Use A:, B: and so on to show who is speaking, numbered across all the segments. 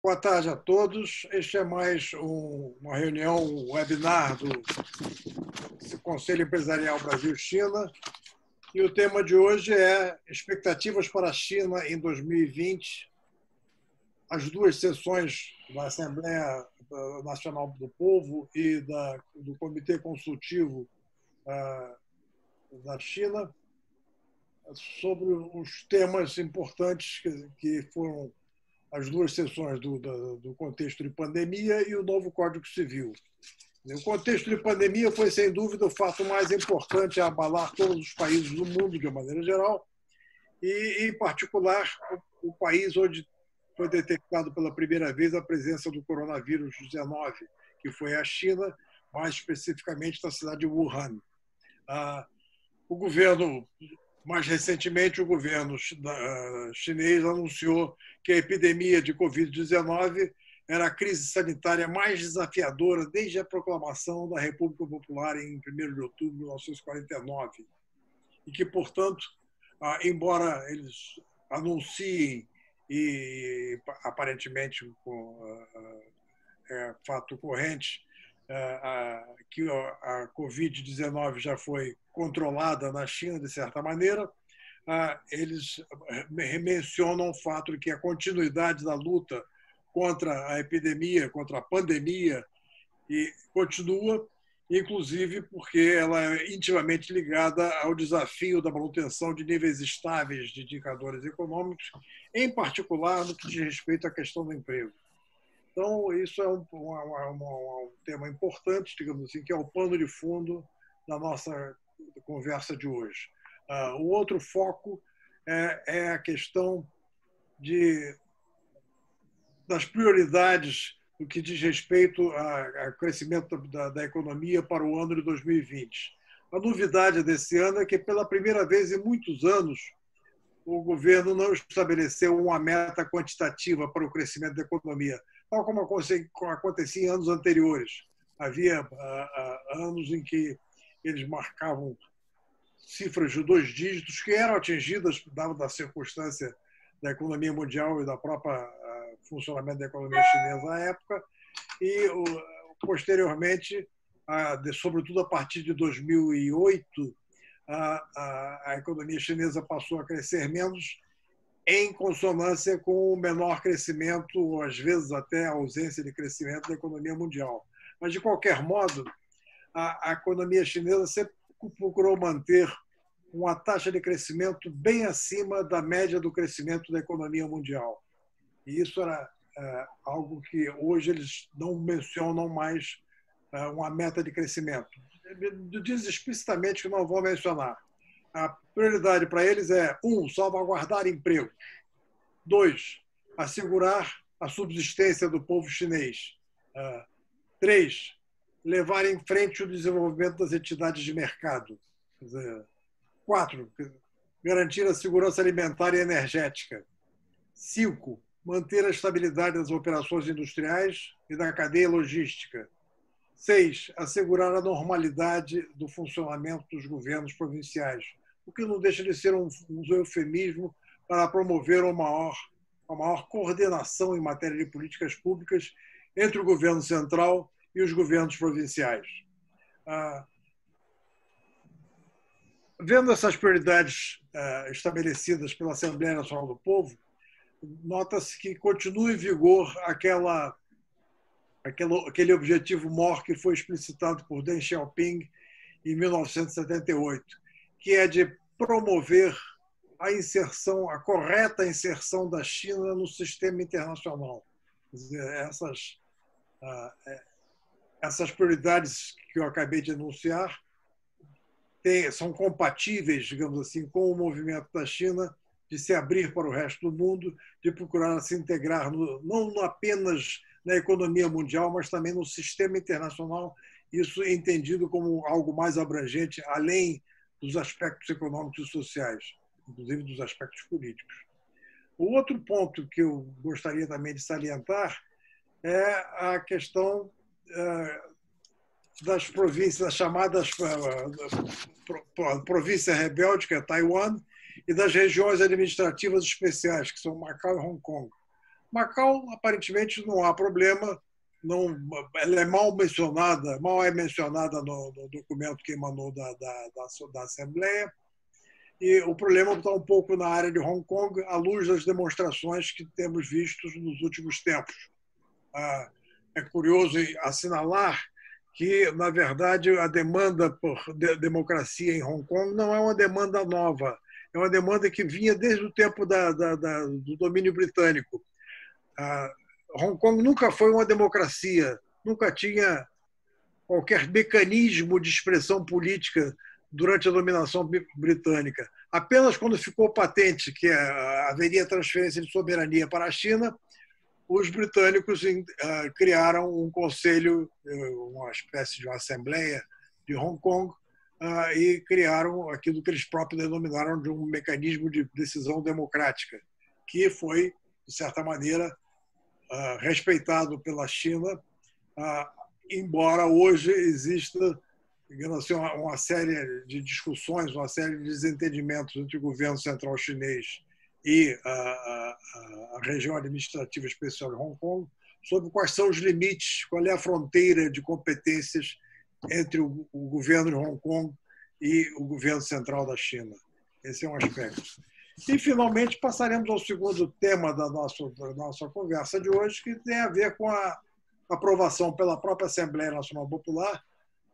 A: Boa tarde a todos. Este é mais uma reunião, um webinar do Conselho Empresarial Brasil-China. E o tema de hoje é expectativas para a China em 2020. As duas sessões da Assembleia Nacional do Povo e do Comitê Consultivo da China, sobre os temas importantes que foram as duas sessões do contexto de pandemia e o novo Código Civil. O contexto de pandemia foi, sem dúvida, o fato mais importante a abalar todos os países do mundo, de uma maneira geral, e, em particular, o país onde foi detectado pela primeira vez a presença do coronavírus 19, que foi a China, mais especificamente na cidade de Wuhan. O governo, mais recentemente, o governo chinês anunciou que a epidemia de Covid-19 era a crise sanitária mais desafiadora desde a proclamação da República Popular em 1º de outubro de 1949. E que, portanto, embora eles anunciem, e aparentemente fato corrente, que a Covid-19 já foi controlada na China, de certa maneira, eles mencionam o fato de que a continuidade da luta contra a epidemia, contra a pandemia, e continua, inclusive porque ela é intimamente ligada ao desafio da manutenção de níveis estáveis de indicadores econômicos, em particular no que diz respeito à questão do emprego. Então, isso é um tema importante, digamos assim, que é o pano de fundo da nossa conversa de hoje. O outro foco é a questão das prioridades no que diz respeito ao crescimento da economia para o ano de 2020. A novidade desse ano é que, pela primeira vez em muitos anos, o governo não estabeleceu uma meta quantitativa para o crescimento da economia, tal como acontecia em anos anteriores. Havia anos em que eles marcavam cifras de 2 dígitos que eram atingidas, dada a circunstância da economia mundial e da própria funcionamento da economia chinesa à época, e posteriormente, sobretudo a partir de 2008, a economia chinesa passou a crescer menos, em consonância com o menor crescimento, ou às vezes até a ausência de crescimento da economia mundial. Mas, de qualquer modo, a economia chinesa sempre procurou manter uma taxa de crescimento bem acima da média do crescimento da economia mundial. E isso era algo que hoje eles não mencionam mais uma meta de crescimento. Diz explicitamente que não vão mencionar. A prioridade para eles é, 1, salvaguardar empregos. 2, assegurar a subsistência do povo chinês. 3, levar em frente o desenvolvimento das entidades de mercado. 4, garantir a segurança alimentar e energética. 5, manter a estabilidade das operações industriais e da cadeia logística. 6, assegurar a normalidade do funcionamento dos governos provinciais, o que não deixa de ser um eufemismo para promover uma maior coordenação em matéria de políticas públicas entre o governo central e os governos provinciais. Vendo essas prioridades estabelecidas pela Assembleia Nacional do Povo, nota-se que continua em vigor aquele objetivo maior que foi explicitado por Deng Xiaoping em 1978, que é de promover a correta inserção da China no sistema internacional. Quer dizer, essas prioridades que eu acabei de anunciar são compatíveis, digamos assim, com o movimento da China de se abrir para o resto do mundo, de procurar se integrar não apenas na economia mundial, mas também no sistema internacional, isso é entendido como algo mais abrangente, além dos aspectos econômicos e sociais, inclusive dos aspectos políticos. O outro ponto que eu gostaria também de salientar é a questão das províncias, das chamadas província rebelde, que é Taiwan, e das regiões administrativas especiais, que são Macau e Hong Kong. Macau, aparentemente, não há problema, não, ela é mal é mencionada no documento que emanou da Assembleia, e o problema está um pouco na área de Hong Kong, à luz das demonstrações que temos visto nos últimos tempos. É curioso assinalar que, na verdade, a demanda por democracia em Hong Kong não é uma demanda nova, é uma demanda que vinha desde o tempo do domínio britânico. Hong Kong nunca foi uma democracia, nunca tinha qualquer mecanismo de expressão política durante a dominação britânica. Apenas quando ficou patente que haveria transferência de soberania para a China, os britânicos criaram um conselho, uma espécie de uma assembleia de Hong Kong, e criaram aquilo que eles próprios denominaram de um mecanismo de decisão democrática, que foi, de certa maneira, respeitado pela China, embora hoje exista, digamos assim, uma série de discussões, uma série de desentendimentos entre o governo central chinês e a região administrativa especial de Hong Kong sobre quais são os limites, qual é a fronteira de competências entre o governo de Hong Kong e o governo central da China. Esse é um aspecto. E, finalmente, passaremos ao segundo tema da nossa conversa de hoje, que tem a ver com a aprovação pela própria Assembleia Nacional Popular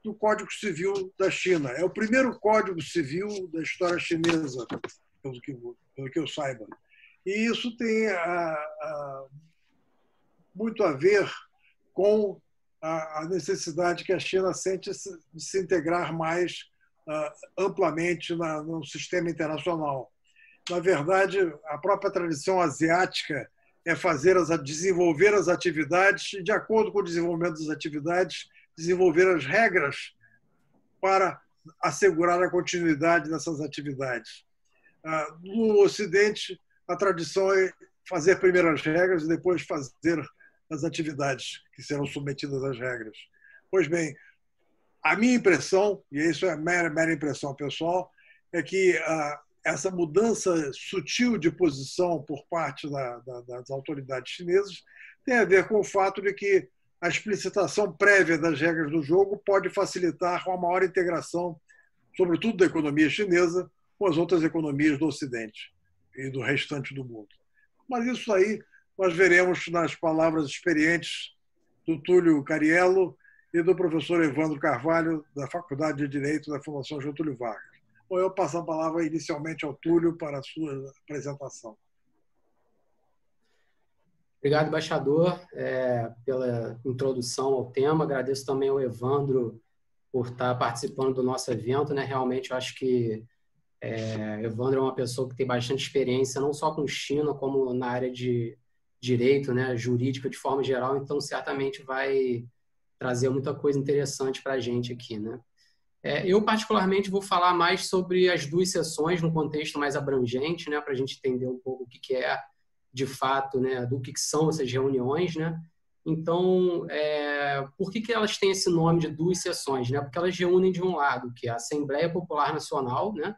A: do Código Civil da China. É o primeiro Código Civil da história chinesa, pelo que eu saiba. E isso tem muito a ver com a necessidade que a China sente de se integrar mais amplamente no sistema internacional. Na verdade, a própria tradição asiática é desenvolver as atividades e, de acordo com o desenvolvimento das atividades, desenvolver as regras para assegurar a continuidade dessas atividades. No Ocidente, a tradição é fazer primeiro as regras e depois fazer as atividades que serão submetidas às regras. Pois bem, a minha impressão, e isso é mera impressão pessoal, é que essa mudança sutil de posição por parte das autoridades chinesas tem a ver com o fato de que a explicitação prévia das regras do jogo pode facilitar uma maior integração, sobretudo da economia chinesa, com as outras economias do Ocidente e do restante do mundo. Mas isso aí nós veremos nas palavras experientes do Túlio Cariello e do professor Evandro Carvalho, da Faculdade de Direito da Fundação Getúlio Vargas. Bom, eu passo a palavra inicialmente ao Túlio para a sua apresentação.
B: Obrigado, embaixador, pela introdução ao tema. Agradeço também ao Evandro por estar participando do nosso evento, né? Realmente, eu acho que Evandro é uma pessoa que tem bastante experiência, não só com China, como na área de direito, né, jurídica de forma geral, então certamente vai trazer muita coisa interessante para a gente aqui, né? Eu, particularmente, vou falar mais sobre as duas sessões num contexto mais abrangente, né, para a gente entender um pouco o que é, de fato, né, do que são essas reuniões, né? Então, por que elas têm esse nome de duas sessões, né? Porque elas reúnem, de um lado, que é a Assembleia Popular Nacional, né,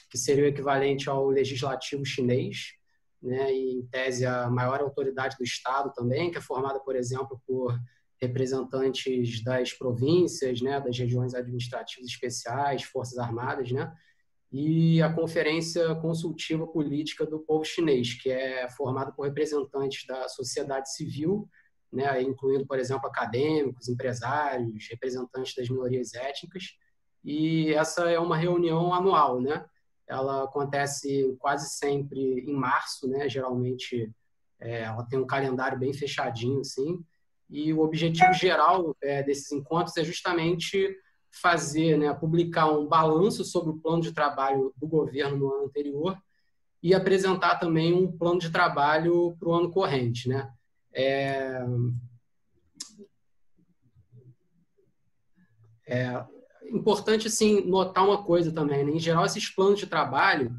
B: que seria o equivalente ao legislativo chinês, né, e, em tese, a maior autoridade do Estado também, que é formada, por exemplo, por representantes das províncias, né, das regiões administrativas especiais, Forças Armadas, né, e a Conferência Consultiva Política do Povo Chinês, que é formada por representantes da sociedade civil, né, incluindo, por exemplo, acadêmicos, empresários, representantes das minorias étnicas, e essa é uma reunião anual, né? Ela acontece quase sempre em março, né? Geralmente ela tem um calendário bem fechadinho, assim, e o objetivo geral desses encontros é justamente fazer, né, publicar um balanço sobre o plano de trabalho do governo no ano anterior e apresentar também um plano de trabalho para o ano corrente, né? Importante, assim, notar uma coisa também, né? Em geral, esses planos de trabalho,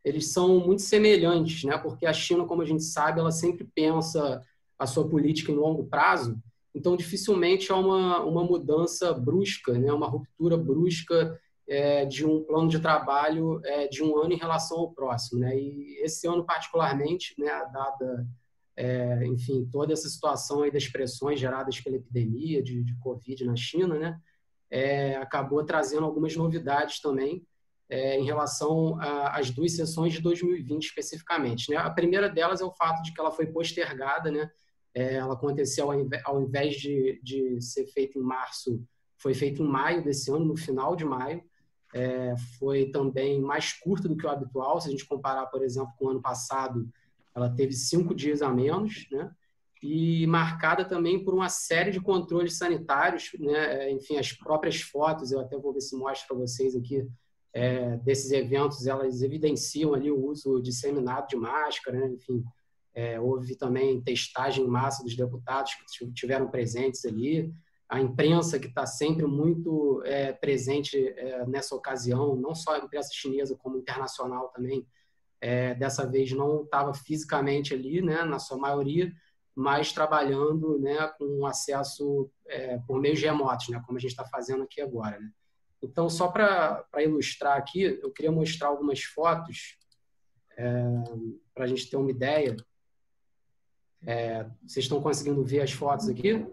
B: eles são muito semelhantes, né? Porque a China, como a gente sabe, ela sempre pensa a sua política em longo prazo, então dificilmente há uma mudança brusca, né? Uma ruptura brusca de um plano de trabalho de um ano em relação ao próximo, né? E esse ano, particularmente, né, dada enfim, toda essa situação aí das pressões geradas pela epidemia de Covid na China, né, acabou trazendo algumas novidades também em relação às duas sessões de 2020 especificamente, né? A primeira delas é o fato de que ela foi postergada, né? Ela aconteceu ao invés de ser feita em março, foi feita em maio desse ano, no final de maio. Foi também mais curta do que o habitual, se a gente comparar, por exemplo, com o ano passado, ela teve 5 dias a menos, né? E marcada também por uma série de controles sanitários, né? Enfim, as próprias fotos, eu até vou ver se mostro para vocês aqui, desses eventos, elas evidenciam ali o uso disseminado de máscara, né? Enfim, houve também testagem em massa dos deputados que estiveram presentes ali, a imprensa que está sempre muito presente nessa ocasião, não só a imprensa chinesa, como internacional também, dessa vez não estava fisicamente ali, né, na sua maioria, mas trabalhando, né, com acesso por meios remotos, né, como a gente está fazendo aqui agora, né. Então, só para ilustrar aqui, eu queria mostrar algumas fotos para a gente ter uma ideia. Vocês estão conseguindo ver as fotos aqui?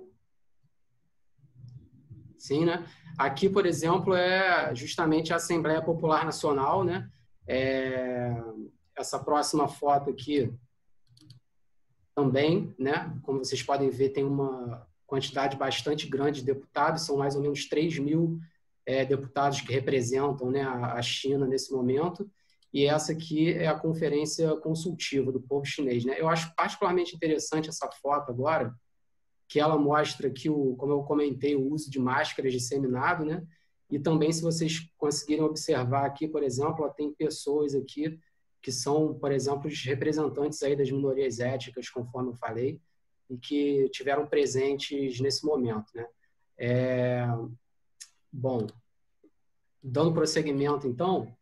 B: Sim, né? Aqui, por exemplo, é justamente a Assembleia Popular Nacional, né? Essa próxima foto aqui também, né? Como vocês podem ver, tem uma quantidade bastante grande de deputados, são mais ou menos 3.000 deputados que representam, né, a China nesse momento, e essa aqui é a Conferência Consultiva do Povo Chinês, né? Eu acho particularmente interessante essa foto agora, que ela mostra que, como eu comentei, o uso de máscaras disseminado, né? E também, se vocês conseguirem observar aqui, por exemplo, tem pessoas aqui que são, por exemplo, os representantes aí das minorias étnicas, conforme eu falei, e que tiveram presentes nesse momento, né? Bom, dando prosseguimento, então,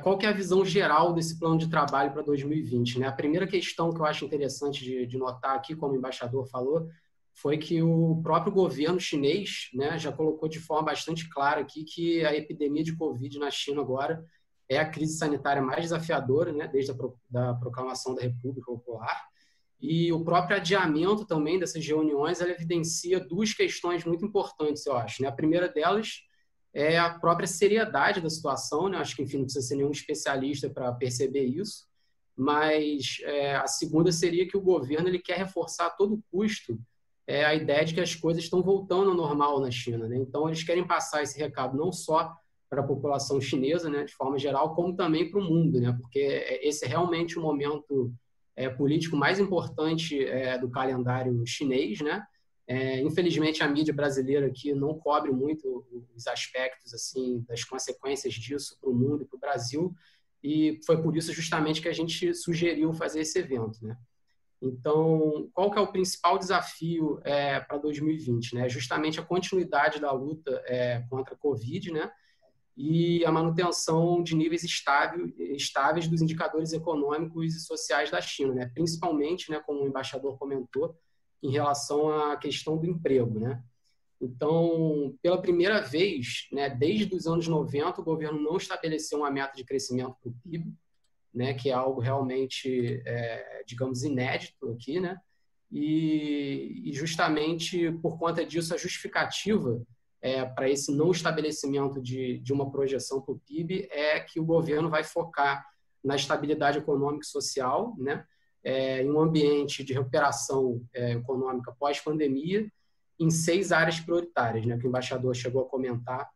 B: qual que é a visão geral desse plano de trabalho para 2020, né? A primeira questão que eu acho interessante de notar aqui, como o embaixador falou, foi que o próprio governo chinês, né, já colocou de forma bastante clara aqui que a epidemia de Covid na China agora é a crise sanitária mais desafiadora, né, desde a proclamação da República Popular. E o próprio adiamento também dessas reuniões, ela evidencia duas questões muito importantes, eu acho, né? A primeira delas é a própria seriedade da situação, né? Acho que, enfim, não precisa ser nenhum especialista para perceber isso, mas a segunda seria que o governo ele quer reforçar a todo custo a ideia de que as coisas estão voltando ao normal na China, né? Então, eles querem passar esse recado não só para a população chinesa, né, de forma geral, como também para o mundo, né? Porque esse é realmente o momento político mais importante do calendário chinês, né? Infelizmente, a mídia brasileira aqui não cobre muito os aspectos assim das consequências disso para o mundo e para o Brasil, e foi por isso justamente que a gente sugeriu fazer esse evento, né? Então, qual que é o principal desafio para 2020, né? Justamente a continuidade da luta contra a Covid, né? E a manutenção de níveis estáveis dos indicadores econômicos e sociais da China, né? Principalmente, né, como o embaixador comentou, em relação à questão do emprego, né? Então, pela primeira vez, né, desde os anos 90, o governo não estabeleceu uma meta de crescimento para o PIB, né, que é algo realmente, digamos, inédito aqui, né? E justamente por conta disso, a justificativa para esse não estabelecimento de uma projeção para o PIB é que o governo vai focar na estabilidade econômica e social, né? Em um ambiente de recuperação econômica pós-pandemia, em 6 áreas prioritárias, né, que o embaixador chegou a comentar.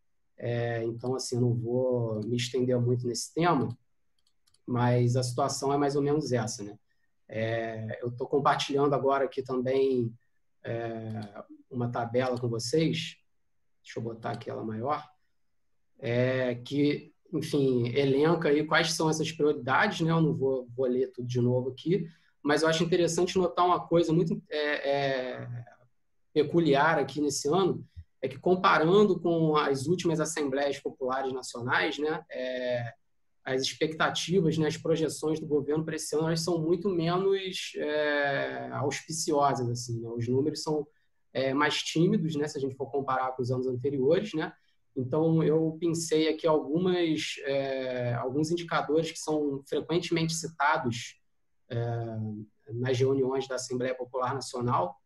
B: Então, assim, eu não vou me estender muito nesse tema, mas a situação é mais ou menos essa, né? Eu estou compartilhando agora aqui também uma tabela com vocês, deixa eu botar aqui ela maior, que, enfim, elenca aí quais são essas prioridades, né? Eu não vou ler tudo de novo aqui, mas eu acho interessante notar uma coisa muito peculiar aqui nesse ano, é que comparando com as últimas Assembleias Populares Nacionais, né, as expectativas, né, as projeções do governo para esse ano, elas são muito menos auspiciosas, assim, né? Os números são mais tímidos, né, se a gente for comparar com os anos anteriores, né? Então, eu pensei aqui alguns indicadores que são frequentemente citados nas reuniões da Assembleia Popular Nacional.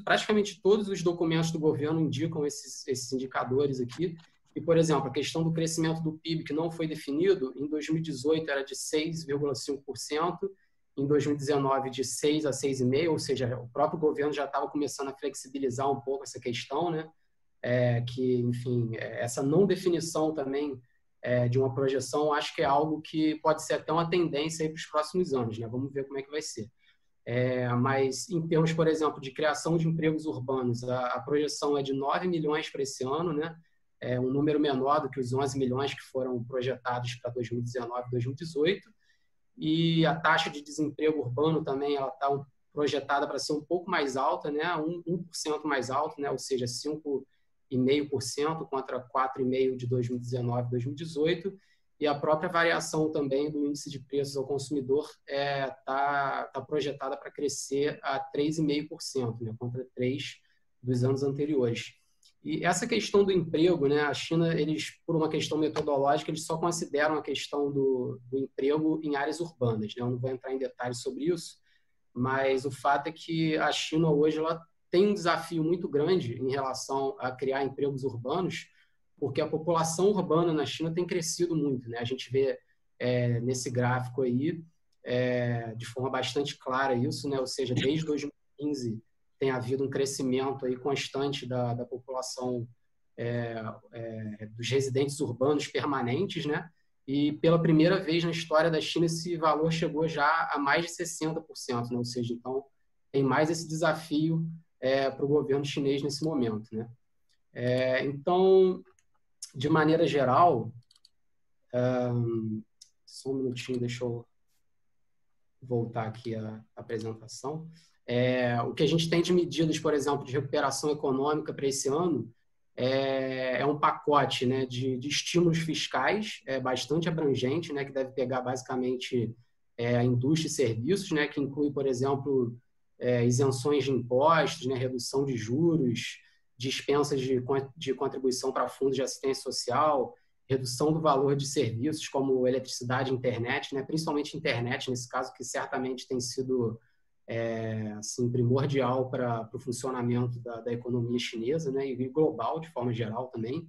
B: Praticamente todos os documentos do governo indicam esses indicadores aqui. E, por exemplo, a questão do crescimento do PIB, que não foi definido, em 2018 era de 6,5%, em 2019 de 6 a 6,5%, ou seja, o próprio governo já estava começando a flexibilizar um pouco essa questão, né? Enfim, essa não definição também de uma projeção, acho que é algo que pode ser até uma tendência para os próximos anos, né? Vamos ver como é que vai ser. Mas, em termos, por exemplo, de criação de empregos urbanos, a projeção é de 9 milhões para esse ano, né? Um número menor do que os 11 milhões que foram projetados para 2019 e 2018. E a taxa de desemprego urbano também está projetada para ser um pouco mais alta, né? 1% mais alta, né? Ou seja, 5,5% contra 4,5% de 2019 e 2018. E a própria variação também do índice de preços ao consumidor tá projetada para crescer a 3,5%, né, contra 3% dos anos anteriores. E essa questão do emprego, né, a China, eles, por uma questão metodológica, eles só consideram a questão do emprego em áreas urbanas, né? Eu não vou entrar em detalhes sobre isso, mas o fato é que a China hoje ela tem um desafio muito grande em relação a criar empregos urbanos, porque a população urbana na China tem crescido muito, né? A gente vê nesse gráfico aí, de forma bastante clara isso, né? Ou seja, desde 2015 tem havido um crescimento aí constante da população dos residentes urbanos permanentes, né? E pela primeira vez na história da China esse valor chegou já a mais de 60%, né? Ou seja, então tem mais esse desafio para o governo chinês nesse momento, né? Então, de maneira geral, só um minutinho, deixa eu voltar aqui a apresentação. O que a gente tem de medidas, por exemplo, de recuperação econômica para esse ano é um pacote, né, de estímulos fiscais bastante abrangente, né, que deve pegar basicamente a indústria e serviços, né, que inclui, por exemplo, isenções de impostos, né, redução de juros, dispensas de contribuição para fundos de assistência social, redução do valor de serviços como eletricidade e internet, né? Principalmente internet, nesse caso, que certamente tem sido assim, primordial para o funcionamento da economia chinesa, né? E global, de forma geral, também.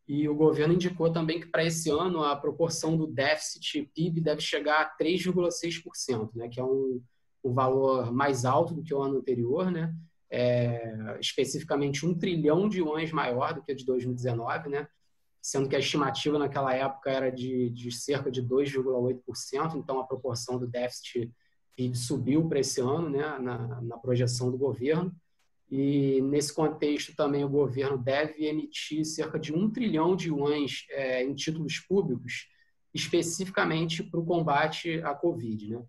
B: E o governo indicou também que, para esse ano, a proporção do déficit PIB deve chegar a 3,6%, né? Que é um valor mais alto do que o ano anterior, né? Especificamente 1 trilhão de yuans maior do que a de 2019, né? Sendo que a estimativa naquela época era de cerca de 2,8%, então a proporção do déficit PIB subiu para esse ano, né? Na projeção do governo. E, nesse contexto, também o governo deve emitir cerca de 1 trilhão de yuans em títulos públicos, especificamente para o combate à Covid, né?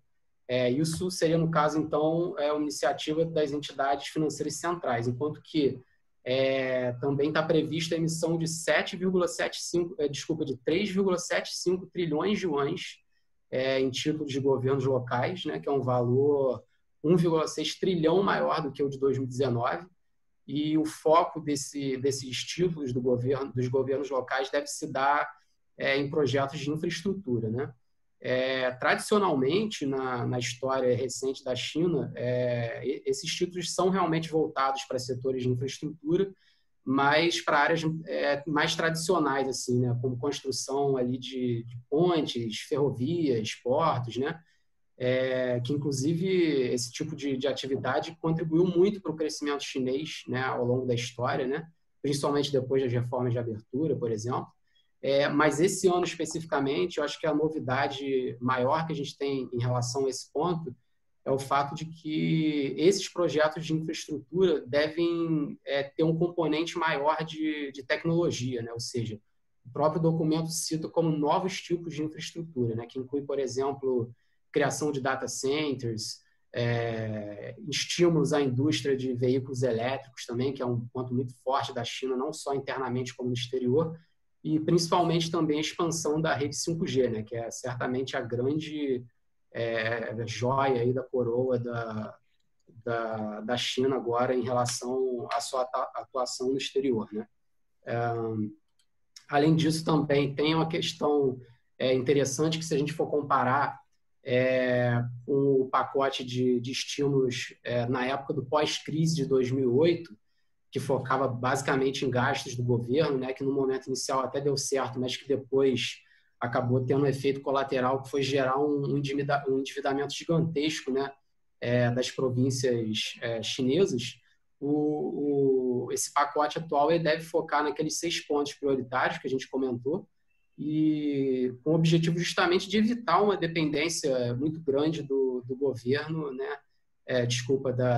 B: Isso seria, no caso, então, uma iniciativa das entidades financeiras centrais, enquanto que também está prevista a emissão de 3,75 trilhões de yuans em títulos de governos locais, né, que é um valor 1,6 trilhão maior do que o de 2019, e o foco desses títulos dos governos locais deve se dar em projetos de infraestrutura, né? Tradicionalmente, na história recente da China, esses títulos são realmente voltados para setores de infraestrutura, mas para áreas mais tradicionais, assim, né, como construção ali de pontes, ferrovias, portos, né, que, inclusive, esse tipo de atividade contribuiu muito para o crescimento chinês, né, ao longo da história, né, principalmente depois das reformas de abertura, por exemplo. Mas esse ano especificamente, eu acho que a novidade maior que a gente tem em relação a esse ponto é o fato de que esses projetos de infraestrutura devem ter um componente maior de tecnologia, né? Ou seja, o próprio documento cita como novos tipos de infraestrutura, né? Que inclui, por exemplo, criação de data centers, estímulos à indústria de veículos elétricos também, que é um ponto muito forte da China, não só internamente como no exterior, e principalmente também a expansão da rede 5G, né, que é certamente a grande joia aí da coroa da China agora em relação à sua atuação no exterior, né? Além disso, também tem uma questão interessante que, se a gente for comparar com o pacote de estímulos na época do pós-crise de 2008, que focava basicamente em gastos do governo, né, que no momento inicial até deu certo, mas que depois acabou tendo um efeito colateral, que foi gerar um endividamento gigantesco, né, das províncias chinesas. Esse pacote atual ele deve focar naqueles 6 pontos prioritários que a gente comentou, e com o objetivo justamente de evitar uma dependência muito grande do governo, né,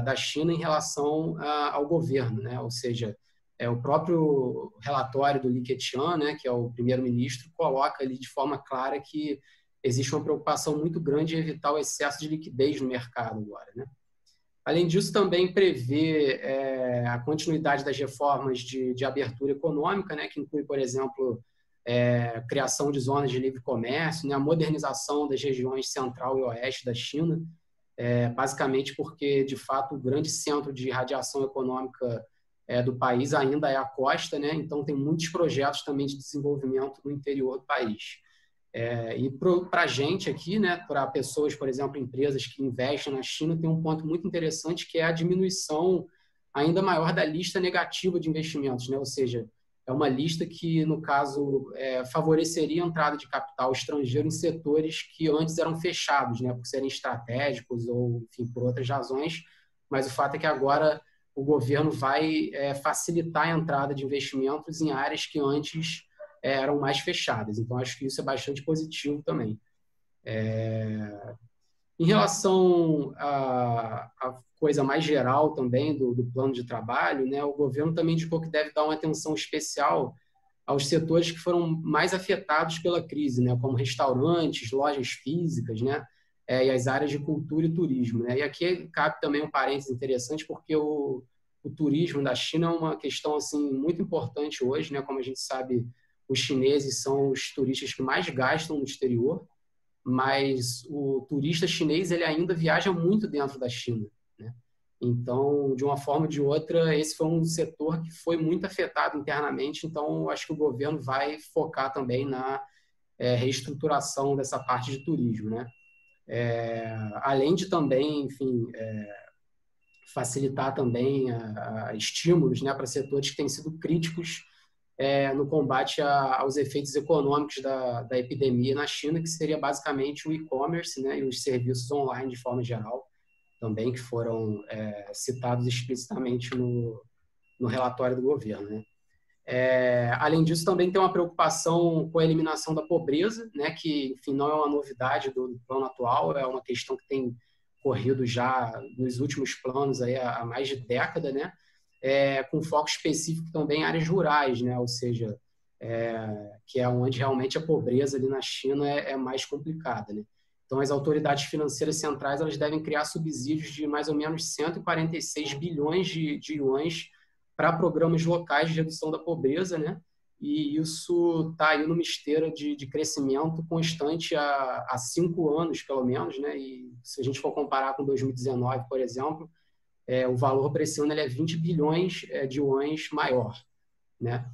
B: da China em relação ao governo, né? Ou seja, o próprio relatório do Li Keqiang, né, que é o primeiro-ministro, coloca ali de forma clara que existe uma preocupação muito grande em evitar o excesso de liquidez no mercado agora, né? Além disso, também prevê a continuidade das reformas de abertura econômica, né, que inclui, por exemplo, criação de zonas de livre comércio, né, a modernização das regiões central e oeste da China, basicamente porque, de fato, o grande centro de radiação econômica do país ainda é a costa, né? Então tem muitos projetos também de desenvolvimento no interior do país. E para a gente aqui, né, para pessoas, por exemplo, empresas que investem na China, tem um ponto muito interessante que é a diminuição ainda maior da lista negativa de investimentos, né? Ou seja, é uma lista que, no caso, favoreceria a entrada de capital estrangeiro em setores que antes eram fechados, né, por serem estratégicos ou, enfim, por outras razões. Mas o fato é que agora o governo vai facilitar a entrada de investimentos em áreas que antes eram mais fechadas. Então, acho que isso é bastante positivo também. Em relação à coisa mais geral também do plano de trabalho, né, o governo também indicou que deve dar uma atenção especial aos setores que foram mais afetados pela crise, né, como restaurantes, lojas físicas, né, e as áreas de cultura e turismo, né. E aqui cabe também um parênteses interessante, porque o turismo da China é uma questão assim, muito importante hoje, né. Como a gente sabe, os chineses são os turistas que mais gastam no exterior, mas o turista chinês ele ainda viaja muito dentro da China, né? Então, de uma forma ou de outra, esse foi um setor que foi muito afetado internamente, então acho que o governo vai focar também na reestruturação dessa parte de turismo, né? Além de também, enfim, facilitar também a estímulos, né, para setores que têm sido críticos no combate aos efeitos econômicos da epidemia na China, que seria basicamente o e-commerce, né, e os serviços online de forma geral, também que foram citados explicitamente no relatório do governo, né. Além disso, também tem uma preocupação com a eliminação da pobreza, né, que, enfim, não é uma novidade do plano atual, é uma questão que tem corrido já nos últimos planos aí há mais de década, né, com foco específico também em áreas rurais, né, ou seja, que é onde realmente a pobreza ali na China é mais complicada, né. Então, as autoridades financeiras centrais elas devem criar subsídios de mais ou menos 146 bilhões de yuans para programas locais de redução da pobreza, né? E isso está aí numa esteira de crescimento constante há 5 anos, pelo menos, né? E se a gente for comparar com 2019, por exemplo, o valor para esse ano ele é 20 bilhões de yuans maior, né?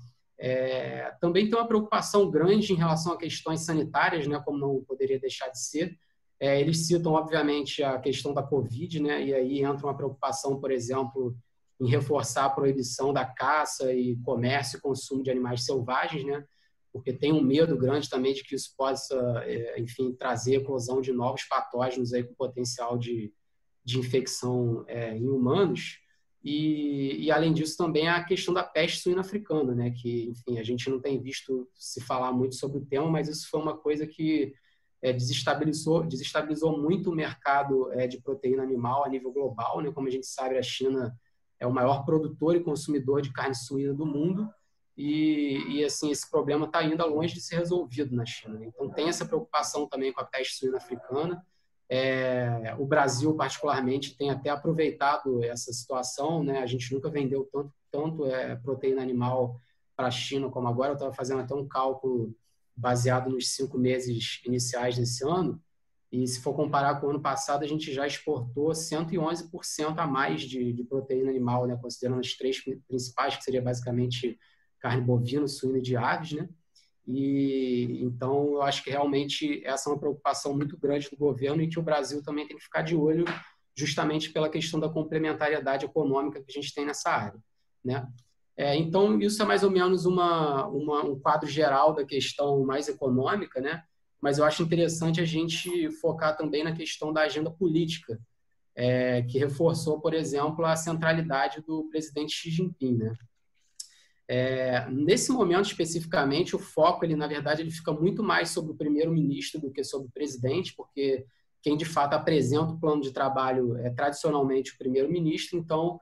B: Também tem uma preocupação grande em relação a questões sanitárias, né? Como não poderia deixar de ser. Eles citam, obviamente, a questão da Covid, né? E aí entra uma preocupação, por exemplo, em reforçar a proibição da caça e comércio e consumo de animais selvagens, né? Porque tem um medo grande também de que isso possa, enfim, trazer a eclosão de novos patógenos aí com potencial de infecção em humanos. E, além disso, também a questão da peste suína africana, né? Que, enfim, a gente não tem visto se falar muito sobre o tema, mas isso foi uma coisa que desestabilizou muito o mercado de proteína animal a nível global, né? Como a gente sabe, a China é o maior produtor e consumidor de carne suína do mundo e assim, esse problema está ainda longe de ser resolvido na China. Então, tem essa preocupação também com a peste suína africana. O Brasil, particularmente, tem até aproveitado essa situação, né? A gente nunca vendeu tanto proteína animal para a China como agora. Eu estava fazendo até um cálculo baseado nos 5 meses iniciais desse ano, e se for comparar com o ano passado, a gente já exportou 111% a mais de proteína animal, né? Considerando as 3 principais, que seria basicamente carne bovina, suína e de aves, né? E então eu acho que realmente essa é uma preocupação muito grande do governo e que o Brasil também tem que ficar de olho justamente pela questão da complementariedade econômica que a gente tem nessa área, né? Então, isso é mais ou menos um quadro geral da questão mais econômica, né? Mas eu acho interessante a gente focar também na questão da agenda política, que reforçou, por exemplo, a centralidade do presidente Xi Jinping, né? Nesse momento, especificamente, o foco, na verdade, ele fica muito mais sobre o primeiro-ministro do que sobre o presidente, porque quem, de fato, apresenta o plano de trabalho é tradicionalmente o primeiro-ministro, então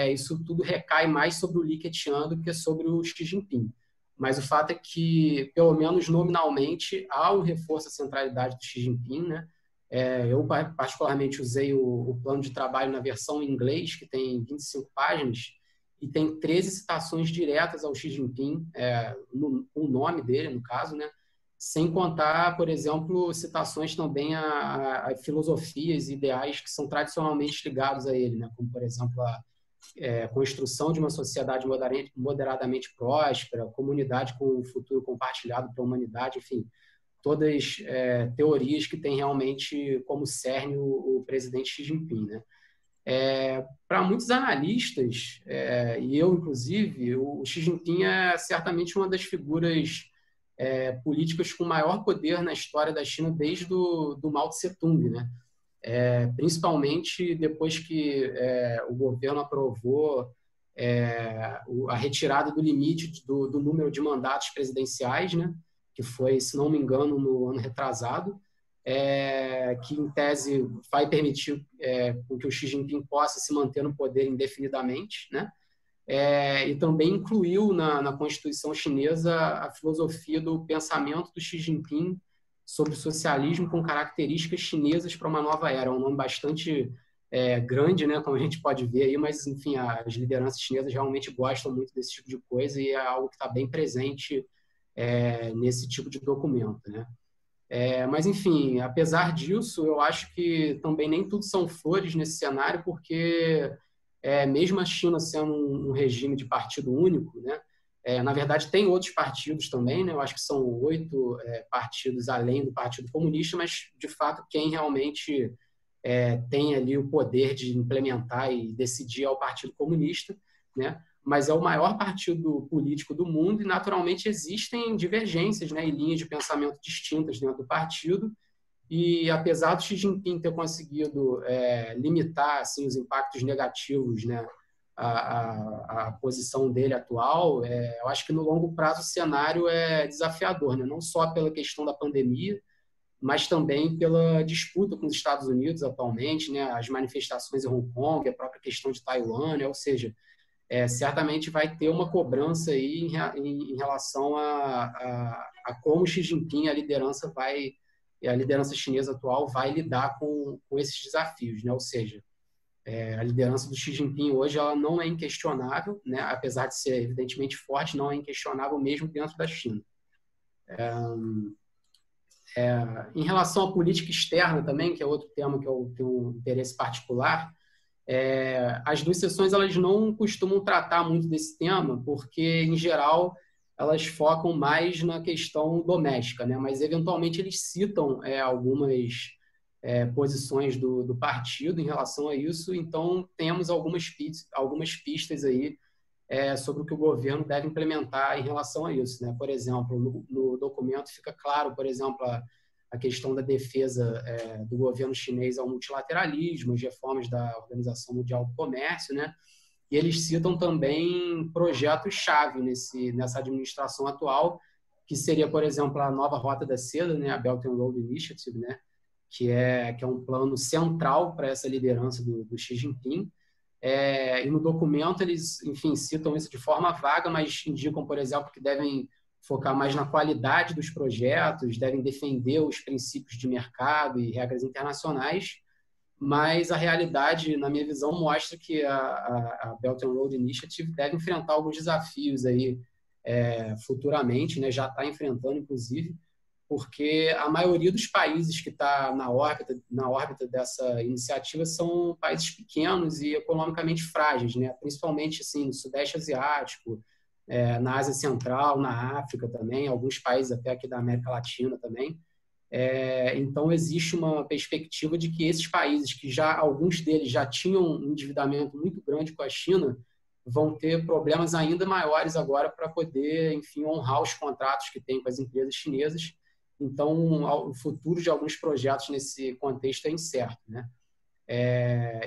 B: isso tudo recai mais sobre o Li Keqiang do que sobre o Xi Jinping. Mas o fato é que, pelo menos nominalmente, há um reforço à centralidade do Xi Jinping, né? Eu, particularmente, usei o plano de trabalho na versão em inglês, que tem 25 páginas, e tem 13 citações diretas ao Xi Jinping, o nome dele, no caso, né? Sem contar, por exemplo, citações também a filosofias e ideais que são tradicionalmente ligados a ele, né? Como, por exemplo, a construção de uma sociedade moderadamente próspera, comunidade com um futuro compartilhado para a humanidade, enfim, todas teorias que têm realmente como cerne o presidente Xi Jinping, né? Para muitos analistas, e eu inclusive, o Xi Jinping é certamente uma das figuras políticas com maior poder na história da China desde do Mao Tse-tung, né? Principalmente depois que o governo aprovou a retirada do limite do número de mandatos presidenciais, né? Que foi, se não me engano, no ano retrasado, que, em tese, vai permitir que o Xi Jinping possa se manter no poder indefinidamente, né? E também incluiu na Constituição chinesa a filosofia do pensamento do Xi Jinping sobre o socialismo com características chinesas para uma nova era. É um nome bastante grande, né, como a gente pode ver aí, mas, enfim, as lideranças chinesas realmente gostam muito desse tipo de coisa e é algo que está bem presente nesse tipo de documento, né? Mas, enfim, apesar disso, eu acho que também nem tudo são flores nesse cenário, porque mesmo a China sendo um regime de partido único, né, na verdade tem outros partidos também, né, eu acho que são 8 partidos além do Partido Comunista, mas, de fato, quem realmente tem ali o poder de implementar e decidir é o Partido Comunista, né? Mas é o maior partido político do mundo e, naturalmente, existem divergências, né, e linhas de pensamento distintas dentro do partido. E, apesar do Xi Jinping ter conseguido limitar assim, os impactos negativos, né, a posição dele atual, eu acho que, no longo prazo, o cenário é desafiador, né? Não só pela questão da pandemia, mas também pela disputa com os Estados Unidos atualmente, né, as manifestações em Hong Kong, a própria questão de Taiwan, né, ou seja, certamente vai ter uma cobrança aí em relação a como Xi Jinping, a liderança chinesa atual, vai lidar com esses desafios, né? Ou seja, a liderança do Xi Jinping hoje ela não é inquestionável, né? Apesar de ser evidentemente forte, não é inquestionável mesmo dentro da China. Em relação à política externa também, que é outro tema que eu tenho um interesse particular, as duas sessões elas não costumam tratar muito desse tema, porque, em geral, elas focam mais na questão doméstica, né? Mas, eventualmente, eles citam algumas posições do partido em relação a isso. Então, temos algumas pistas aí sobre o que o governo deve implementar em relação a isso, né? Por exemplo, no documento fica claro, por exemplo, a questão da defesa do governo chinês ao multilateralismo, as reformas da Organização Mundial do Comércio, né? E eles citam também projetos-chave nessa administração atual, que seria, por exemplo, a nova Rota da Seda, né? A Belt and Road Initiative, né? Que é um plano central para essa liderança do Xi Jinping. E no documento eles, enfim, citam isso de forma vaga, mas indicam, por exemplo, que devem focar mais na qualidade dos projetos, devem defender os princípios de mercado e regras internacionais, mas a realidade, na minha visão, mostra que a Belt and Road Initiative deve enfrentar alguns desafios aí futuramente, né? Já está enfrentando, inclusive, porque a maioria dos países que está na órbita dessa iniciativa são países pequenos e economicamente frágeis, né? Principalmente assim, no Sudeste Asiático, na Ásia Central, na África também, alguns países até aqui da América Latina também. Então, existe uma perspectiva de que esses países, que já alguns deles já tinham um endividamento muito grande com a China, vão ter problemas ainda maiores agora para poder, enfim, honrar os contratos que têm com as empresas chinesas. Então, o futuro de alguns projetos nesse contexto é incerto, né?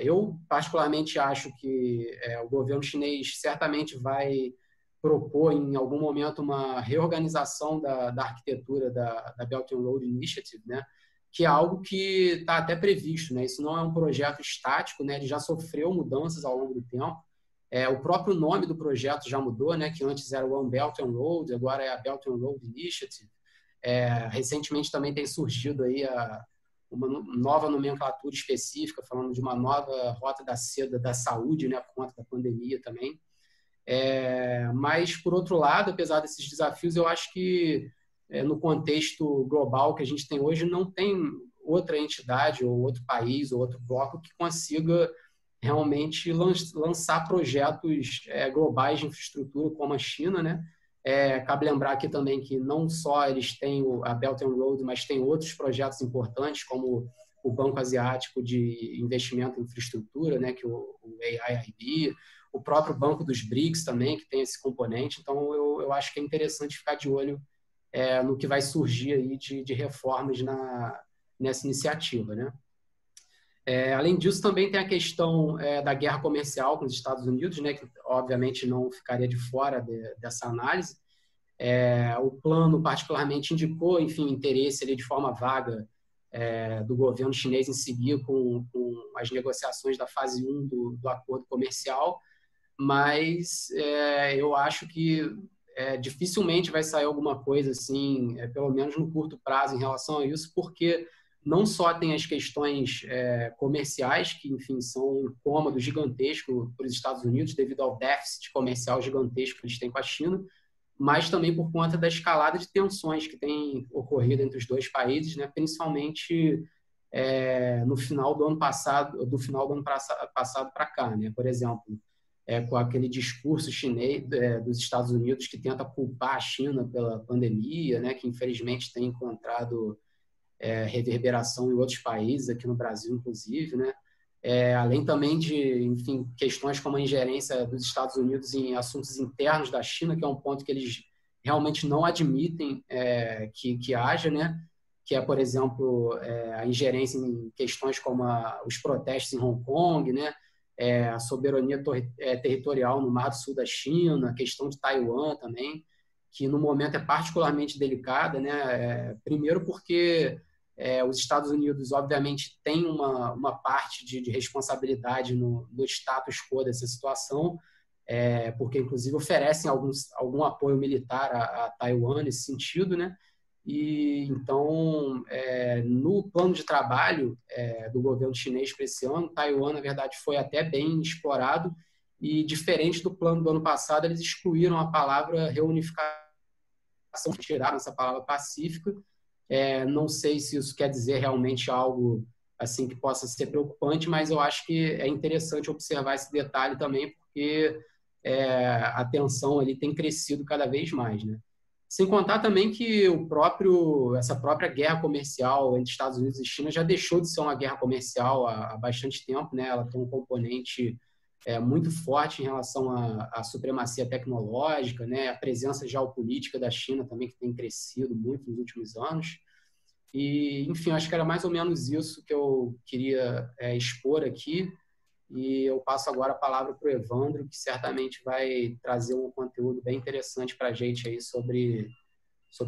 B: Eu, particularmente, acho que o governo chinês certamente vai propor, em algum momento, uma reorganização da arquitetura da Belt and Road Initiative, né? Que é algo que está até previsto, né? Isso não é um projeto estático, né? Ele já sofreu mudanças ao longo do tempo. O próprio nome do projeto já mudou, né? Que antes era o One Belt and Road, agora é a Belt and Road Initiative. Recentemente também tem surgido aí uma nova nomenclatura específica, falando de uma nova rota da seda da saúde, né? Por conta da pandemia também. Mas, por outro lado, apesar desses desafios, eu acho que no contexto global que a gente tem hoje, não tem outra entidade ou outro país ou outro bloco que consiga realmente lançar projetos globais de infraestrutura como a China, né? Cabe lembrar aqui também que não só eles têm a Belt and Road, mas tem outros projetos importantes, como o Banco Asiático de Investimento em Infraestrutura, né? Que o AIIB, o próprio Banco dos BRICS também, que tem esse componente. Então, eu acho que é interessante ficar de olho no que vai surgir aí de reformas nessa iniciativa, né? Além disso, também tem a questão da guerra comercial com os Estados Unidos, né, que obviamente não ficaria de fora dessa análise. O plano particularmente indicou, enfim, interesse ali de forma vaga do governo chinês em seguir com as negociações da fase 1 do acordo comercial, mas eu acho que dificilmente vai sair alguma coisa assim, pelo menos no curto prazo, em relação a isso, porque não só tem as questões comerciais, que, enfim, são um incômodo gigantesco para os Estados Unidos, devido ao déficit comercial gigantesco que eles têm com a China, mas também por conta da escalada de tensões que tem ocorrido entre os dois países, né, principalmente no final do ano passado, para cá, né? Por exemplo, com aquele discurso chinês dos Estados Unidos que tenta culpar a China pela pandemia, né, que infelizmente tem encontrado reverberação em outros países, aqui no Brasil, inclusive, né? Além também de, enfim, questões como a ingerência dos Estados Unidos em assuntos internos da China, que é um ponto que eles realmente não admitem que haja, né? Que é, por exemplo, a ingerência em questões como os protestos em Hong Kong, né? A soberania territorial no Mar do Sul da China, a questão de Taiwan também, que no momento é particularmente delicada, né? Primeiro porque os Estados Unidos, obviamente, têm uma parte de responsabilidade no status quo dessa situação, porque, inclusive, oferecem algum apoio militar a Taiwan nesse sentido, né? E, então, no plano de trabalho do governo chinês para esse ano, Taiwan, na verdade, foi até bem explorado e, diferente do plano do ano passado, eles excluíram a palavra reunificação, tiraram essa palavra pacífica. Não sei se isso quer dizer realmente algo assim que possa ser preocupante, mas eu acho que é interessante observar esse detalhe também, porque a tensão ali tem crescido cada vez mais, né? Sem contar também que essa própria guerra comercial entre Estados Unidos e China já deixou de ser uma guerra comercial há bastante tempo, né? Ela tem um componente muito forte em relação à supremacia tecnológica, né? A presença geopolítica da China também, que tem crescido muito nos últimos anos. E, enfim, acho que era mais ou menos isso que eu queria expor aqui. E eu passo agora a palavra para o Evandro, que certamente vai trazer um conteúdo bem interessante para a gente aí sobre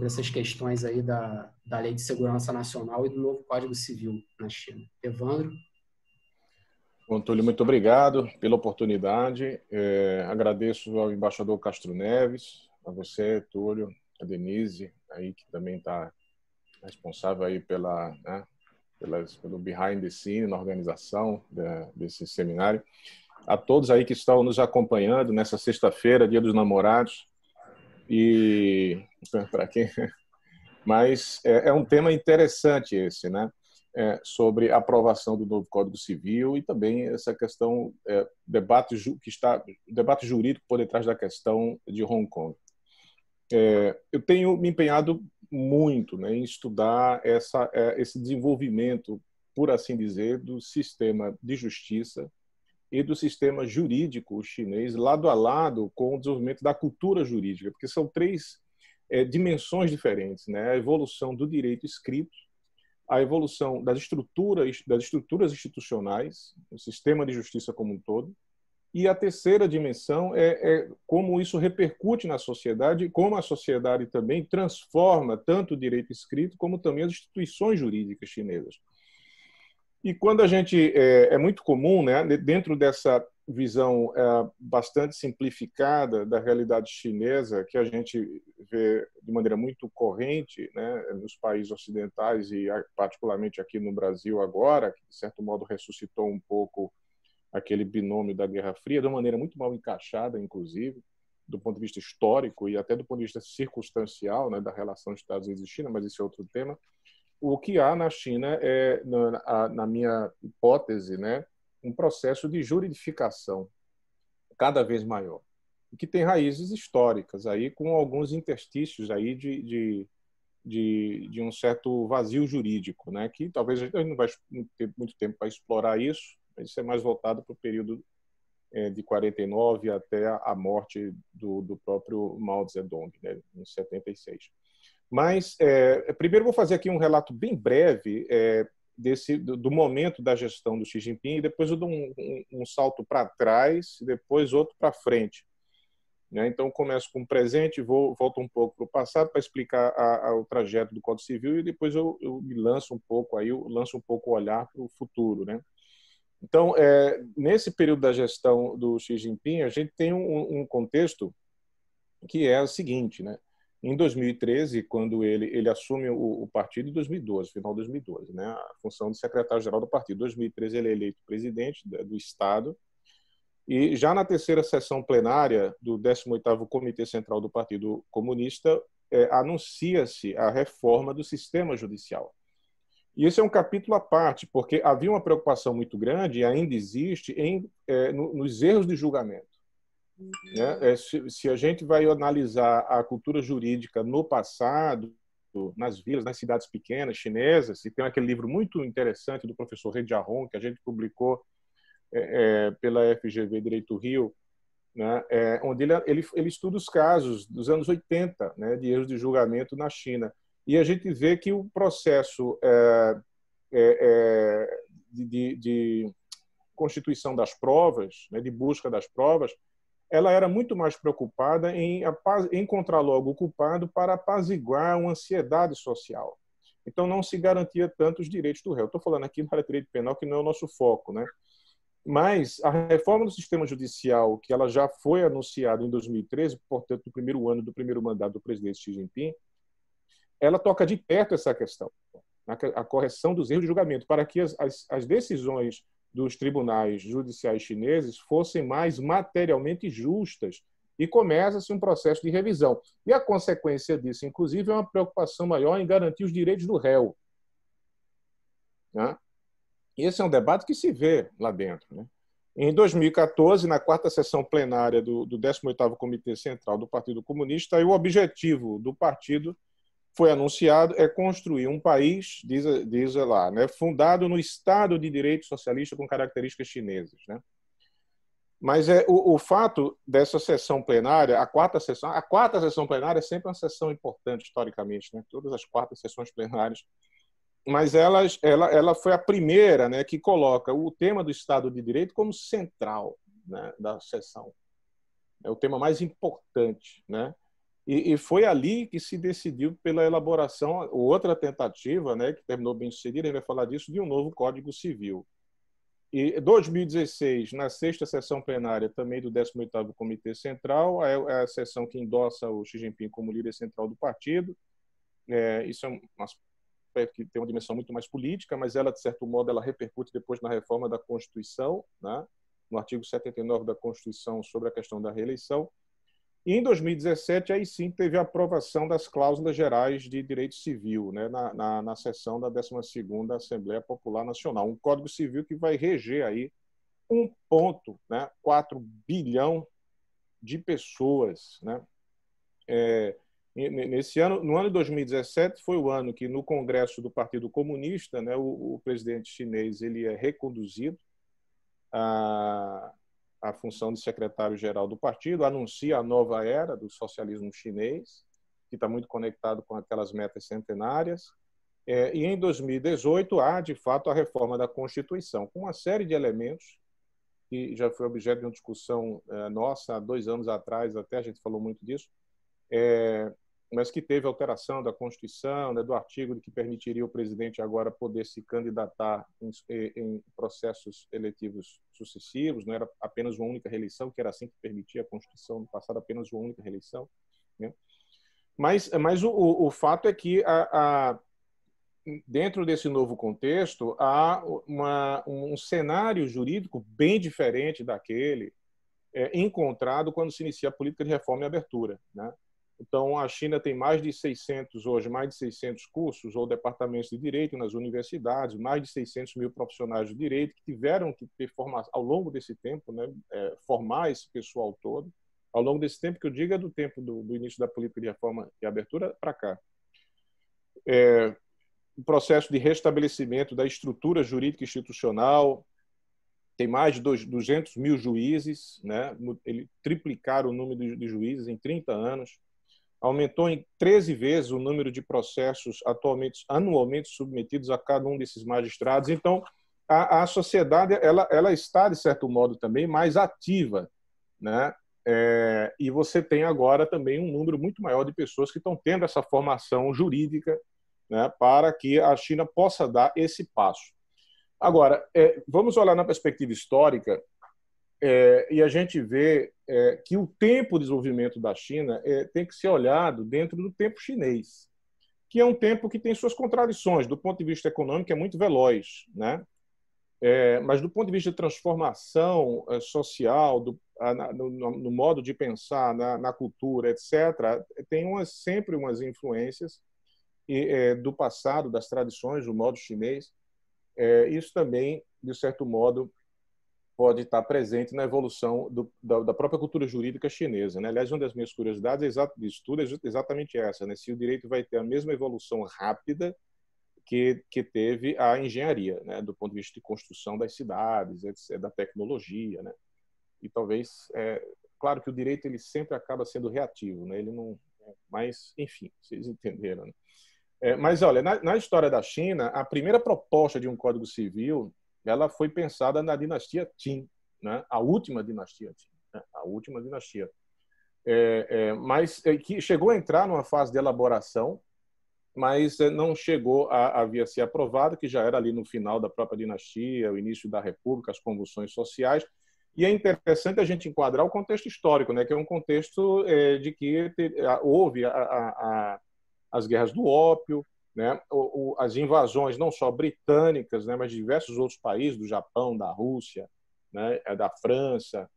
B: essas questões aí da Lei de Segurança Nacional e do novo Código Civil na China. Evandro?
C: Bom, Túlio, muito obrigado pela oportunidade. Agradeço ao embaixador Castro Neves, a você, Túlio, a Denise, aí, que também está responsável aí pelo behind the scene na organização desse seminário. A todos aí que estão nos acompanhando nessa sexta-feira, Dia dos Namorados. E para quem... Mas é um tema interessante esse, né? sobre a aprovação do novo Código Civil e também essa questão, debate jurídico por detrás da questão de Hong Kong. Eu tenho me empenhado muito, né, em estudar esse desenvolvimento, por assim dizer, do sistema de justiça e do sistema jurídico chinês lado a lado com o desenvolvimento da cultura jurídica, porque são três dimensões diferentes, né? A evolução do direito escrito, a evolução das estruturas institucionais, o sistema de justiça como um todo, e a terceira dimensão é como isso repercute na sociedade, como a sociedade também transforma tanto o direito escrito como também as instituições jurídicas chinesas. E quando a gente é muito comum, né, dentro dessa visão bastante simplificada da realidade chinesa, que a gente vê de maneira muito corrente, né, nos países ocidentais e particularmente aqui no Brasil agora, que de certo modo ressuscitou um pouco aquele binômio da Guerra Fria, de uma maneira muito mal encaixada, inclusive, do ponto de vista histórico e até do ponto de vista circunstancial, né, da relação Estados Unidos e China, mas isso é outro tema. O que há na China na minha hipótese, né, um processo de juridificação cada vez maior, que tem raízes históricas, aí, com alguns interstícios aí de um certo vazio jurídico, né, que talvez a gente não vai ter muito tempo para explorar isso, mas isso é mais voltado para o período de 49 até a morte do próprio Mao Zedong, né, em 76. Mas, primeiro, vou fazer aqui um relato bem breve do momento da gestão do Xi Jinping, e depois eu dou um salto para trás e depois outro para frente. Né? Então, começo com o presente, volto um pouco para o passado para explicar o trajeto do Código Civil e depois eu me lanço um pouco, o olhar para o futuro. Né? Então, nesse período da gestão do Xi Jinping, a gente tem um contexto que é o seguinte, né? Em 2013, quando ele assume o partido, em 2012, final de 2012, né, a função de secretário-geral do partido. Em 2013, ele é eleito presidente do Estado, e já na terceira sessão plenária do 18º Comitê Central do Partido Comunista, anuncia-se a reforma do sistema judicial. E esse é um capítulo à parte, porque havia uma preocupação muito grande, e ainda existe, nos erros de julgamento. Né? Se a gente vai analisar a cultura jurídica no passado, nas vilas, nas cidades pequenas chinesas, e tem aquele livro muito interessante do professor He Jiahong, que a gente publicou pela FGV Direito Rio, né? Onde ele estuda os casos dos anos 80, né, de erros de julgamento na China. E a gente vê que o processo de constituição das provas, né, de busca das provas, ela era muito mais preocupada em encontrar logo o culpado para apaziguar uma ansiedade social. Então, não se garantia tanto os direitos do réu. Estou falando aqui do direito penal, que não é o nosso foco, né? Mas a reforma do sistema judicial, que ela já foi anunciada em 2013, portanto, no primeiro ano do primeiro mandato do presidente Xi Jinping, ela toca de perto essa questão, a correção dos erros de julgamento, para que as decisões dos tribunais judiciais chineses fossem mais materialmente justas, e começa-se um processo de revisão. E a consequência disso, inclusive, é uma preocupação maior em garantir os direitos do réu. Né? Esse é um debate que se vê lá dentro. Né? Em 2014, na quarta sessão plenária do 18º Comitê Central do Partido Comunista, o objetivo do partido foi anunciado construir um país, diz lá, né, fundado no Estado de Direito Socialista com características chinesas. Né? Mas o fato dessa sessão plenária, a quarta sessão plenária é sempre uma sessão importante historicamente, né? Todas as quartas sessões plenárias, mas ela foi a primeira, né, que coloca o tema do Estado de Direito como central, né, da sessão. É o tema mais importante, né? E foi ali que se decidiu pela elaboração, outra tentativa, né, que terminou bem sucedida, a gente vai falar disso, de um novo Código Civil. E em 2016, na sexta sessão plenária também do 18º Comitê Central, é a sessão que endossa o Xi Jinping como líder central do partido. Isso é um aspecto que tem uma dimensão muito mais política, mas ela, de certo modo, ela repercute depois na reforma da Constituição, né, no artigo 79 da Constituição sobre a questão da reeleição. E em 2017, aí sim, teve a aprovação das cláusulas gerais de direito civil, né, na sessão da 12ª Assembleia Popular Nacional. Um Código Civil que vai reger aí 1,4 bilhão de pessoas, né? Nesse ano, no ano de 2017, foi o ano que no Congresso do Partido Comunista, né, o presidente chinês ele é reconduzido à função de secretário-geral do partido, anuncia a nova era do socialismo chinês, que está muito conectado com aquelas metas centenárias. E em 2018 há, de fato, a reforma da Constituição, com uma série de elementos que já foi objeto de uma discussão nossa há 2 anos atrás, até a gente falou muito disso, mas que teve alteração da Constituição, né, do artigo que permitiria o presidente agora poder se candidatar em processos eletivos sucessivos, não era apenas uma única reeleição, que era assim que permitia a Constituição no passado, apenas uma única reeleição, né? Mas o fato é que dentro desse novo contexto há um cenário jurídico bem diferente daquele encontrado quando se inicia a política de reforma e abertura, né? Então, a China tem mais de 600 cursos ou departamentos de direito nas universidades, mais de 600 mil profissionais de direito que tiveram que ter formação ao longo desse tempo, né, formar esse pessoal todo. Ao longo desse tempo, que eu digo é do tempo do início da política de reforma e abertura para cá. O processo de restabelecimento da estrutura jurídica institucional, tem mais de 200 mil juízes, né? Ele triplicaram o número de juízes em 30 anos, aumentou em 13 vezes o número de processos anualmente submetidos a cada um desses magistrados. Então, a sociedade ela está, de certo modo, também mais ativa, né? E você tem agora também um número muito maior de pessoas que estão tendo essa formação jurídica, né, para que a China possa dar esse passo. Agora, vamos olhar na perspectiva histórica e a gente vê que o tempo de desenvolvimento da China tem que ser olhado dentro do tempo chinês, que é um tempo que tem suas contradições. Do ponto de vista econômico, é muito veloz, né? Mas do ponto de vista de transformação social, no modo de pensar, na cultura, etc., tem sempre umas influências do passado, das tradições, do modo chinês. Isso também, de certo modo, pode estar presente na evolução da própria cultura jurídica chinesa, né? Aliás, uma das minhas curiosidades disso tudo é exatamente essa, né? Se o direito vai ter a mesma evolução rápida que teve a engenharia, né? Do ponto de vista de construção das cidades, etc., da tecnologia, né? E talvez, claro que o direito ele sempre acaba sendo reativo, né? Ele não, mas enfim, vocês entenderam, né? Mas olha, na história da China, a primeira proposta de um Código Civil ela foi pensada na dinastia Qin, né? A última dinastia Qin, né? A última dinastia, mas que chegou a entrar numa fase de elaboração, mas não chegou a vir a ser aprovado, que já era ali no final da própria dinastia, o início da República, as convulsões sociais. E é interessante a gente enquadrar o contexto histórico, né? Que é um contexto de que houve as guerras do ópio, né? As invasões não só britânicas, né, mas de diversos outros países, do Japão, da Rússia, né, da França,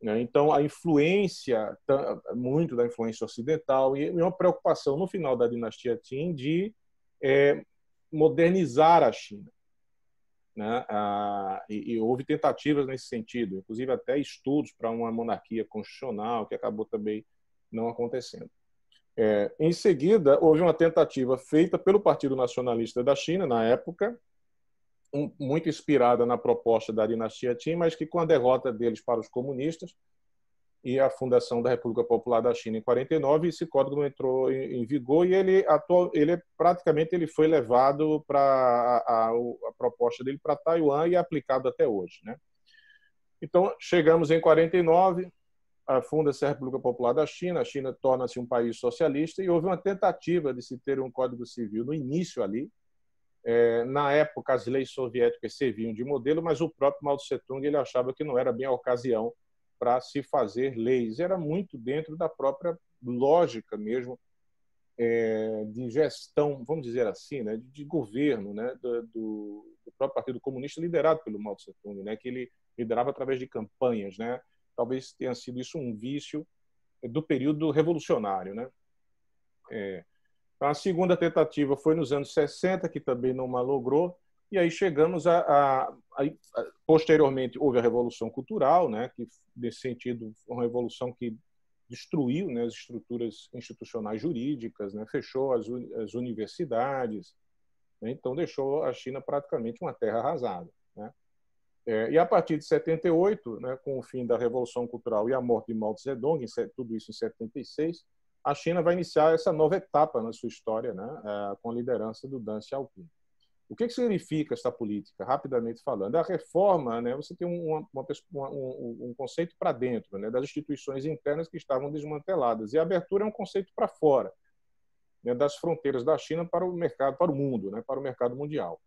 C: né? Então a influência, muito da influência ocidental, e uma preocupação no final da dinastia Qin de modernizar a China, né? E houve tentativas nesse sentido, inclusive até estudos para uma monarquia constitucional, que acabou também não acontecendo. Em seguida, houve uma tentativa feita pelo Partido Nacionalista da China, na época, muito inspirada na proposta da dinastia Qin, mas que, com a derrota deles para os comunistas e a fundação da República Popular da China em 49, esse código não entrou em vigor e ele praticamente foi levado para a proposta dele para Taiwan e é aplicado até hoje, né? Então, chegamos em 49, funda-se a República Popular da China, a China torna-se um país socialista e houve uma tentativa de se ter um Código Civil no início ali. Na época, as leis soviéticas serviam de modelo, mas o próprio Mao Tse-tung ele achava que não era bem a ocasião para se fazer leis. Era muito dentro da própria lógica mesmo de gestão, vamos dizer assim, né, de governo, né, do próprio Partido Comunista liderado pelo Mao Tse-tung, né, que ele liderava através de campanhas, né? Talvez tenha sido isso um vício do período revolucionário, né? A segunda tentativa foi nos anos 60, que também não malogrou, e aí chegamos posteriormente houve a Revolução Cultural, né, que nesse sentido foi uma revolução que destruiu, né, as estruturas institucionais jurídicas, né, fechou as universidades, né, então deixou a China praticamente uma terra arrasada, né? E a partir de 78, né, com o fim da Revolução Cultural e a morte de Mao Zedong, tudo isso em 76, a China vai iniciar essa nova etapa na sua história, né, com a liderança do Deng Xiaoping. O que significa essa política? Rapidamente falando, a reforma, né, você tem um conceito para dentro, né, das instituições internas que estavam desmanteladas, e a abertura é um conceito para fora, né, das fronteiras da China para o mercado, para o mundo, né, para o mercado mundial.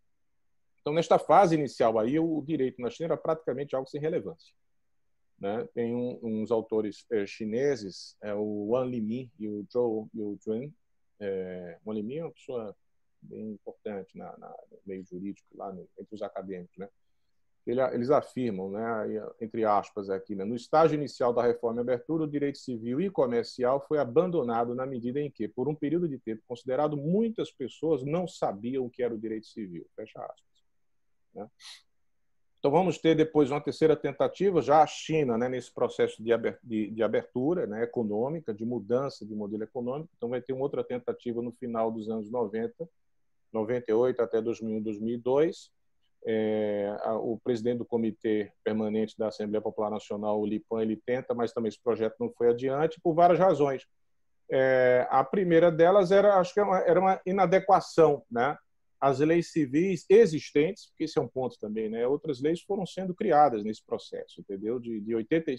C: Então, nesta fase inicial aí, o direito na China era praticamente algo sem relevância, né? Tem uns autores chineses, o Wang Limi e o Zhou Yuzhen. Wang Limi é uma pessoa bem importante no meio jurídico, lá entre os acadêmicos, né? Eles afirmam, né, entre aspas aqui, né, no estágio inicial da reforma e abertura, o direito civil e comercial foi abandonado na medida em que, por um período de tempo considerado, muitas pessoas não sabiam o que era o direito civil. Fecha aspas. Né? Então, vamos ter depois uma terceira tentativa, já a China, né, nesse processo de abertura, né, econômica, de mudança de modelo econômico. Então, vai ter uma outra tentativa no final dos anos 90, 98 até 2001, 2002. O presidente do Comitê Permanente da Assembleia Popular Nacional, o Li Pan, ele tenta, mas também esse projeto não foi adiante por várias razões. A primeira delas acho que era uma inadequação, né? As leis civis existentes, porque esse é um ponto também, né? Outras leis foram sendo criadas nesse processo, entendeu? De 80,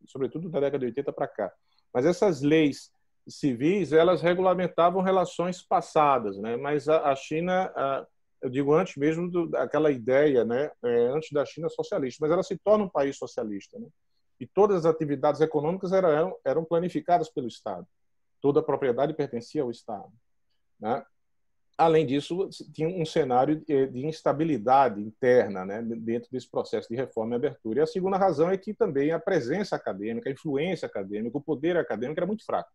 C: sobretudo da década de 80 para cá. Mas essas leis civis, elas regulamentavam relações passadas, né? Mas a China, eu digo antes mesmo daquela ideia, né? Antes da China socialista, mas ela se torna um país socialista, né? E todas as atividades econômicas eram planificadas pelo Estado. Toda a propriedade pertencia ao Estado, né? Além disso, tinha um cenário de instabilidade interna, né, dentro desse processo de reforma e abertura. E a segunda razão é que também a presença acadêmica, a influência acadêmica, o poder acadêmico era muito fraco.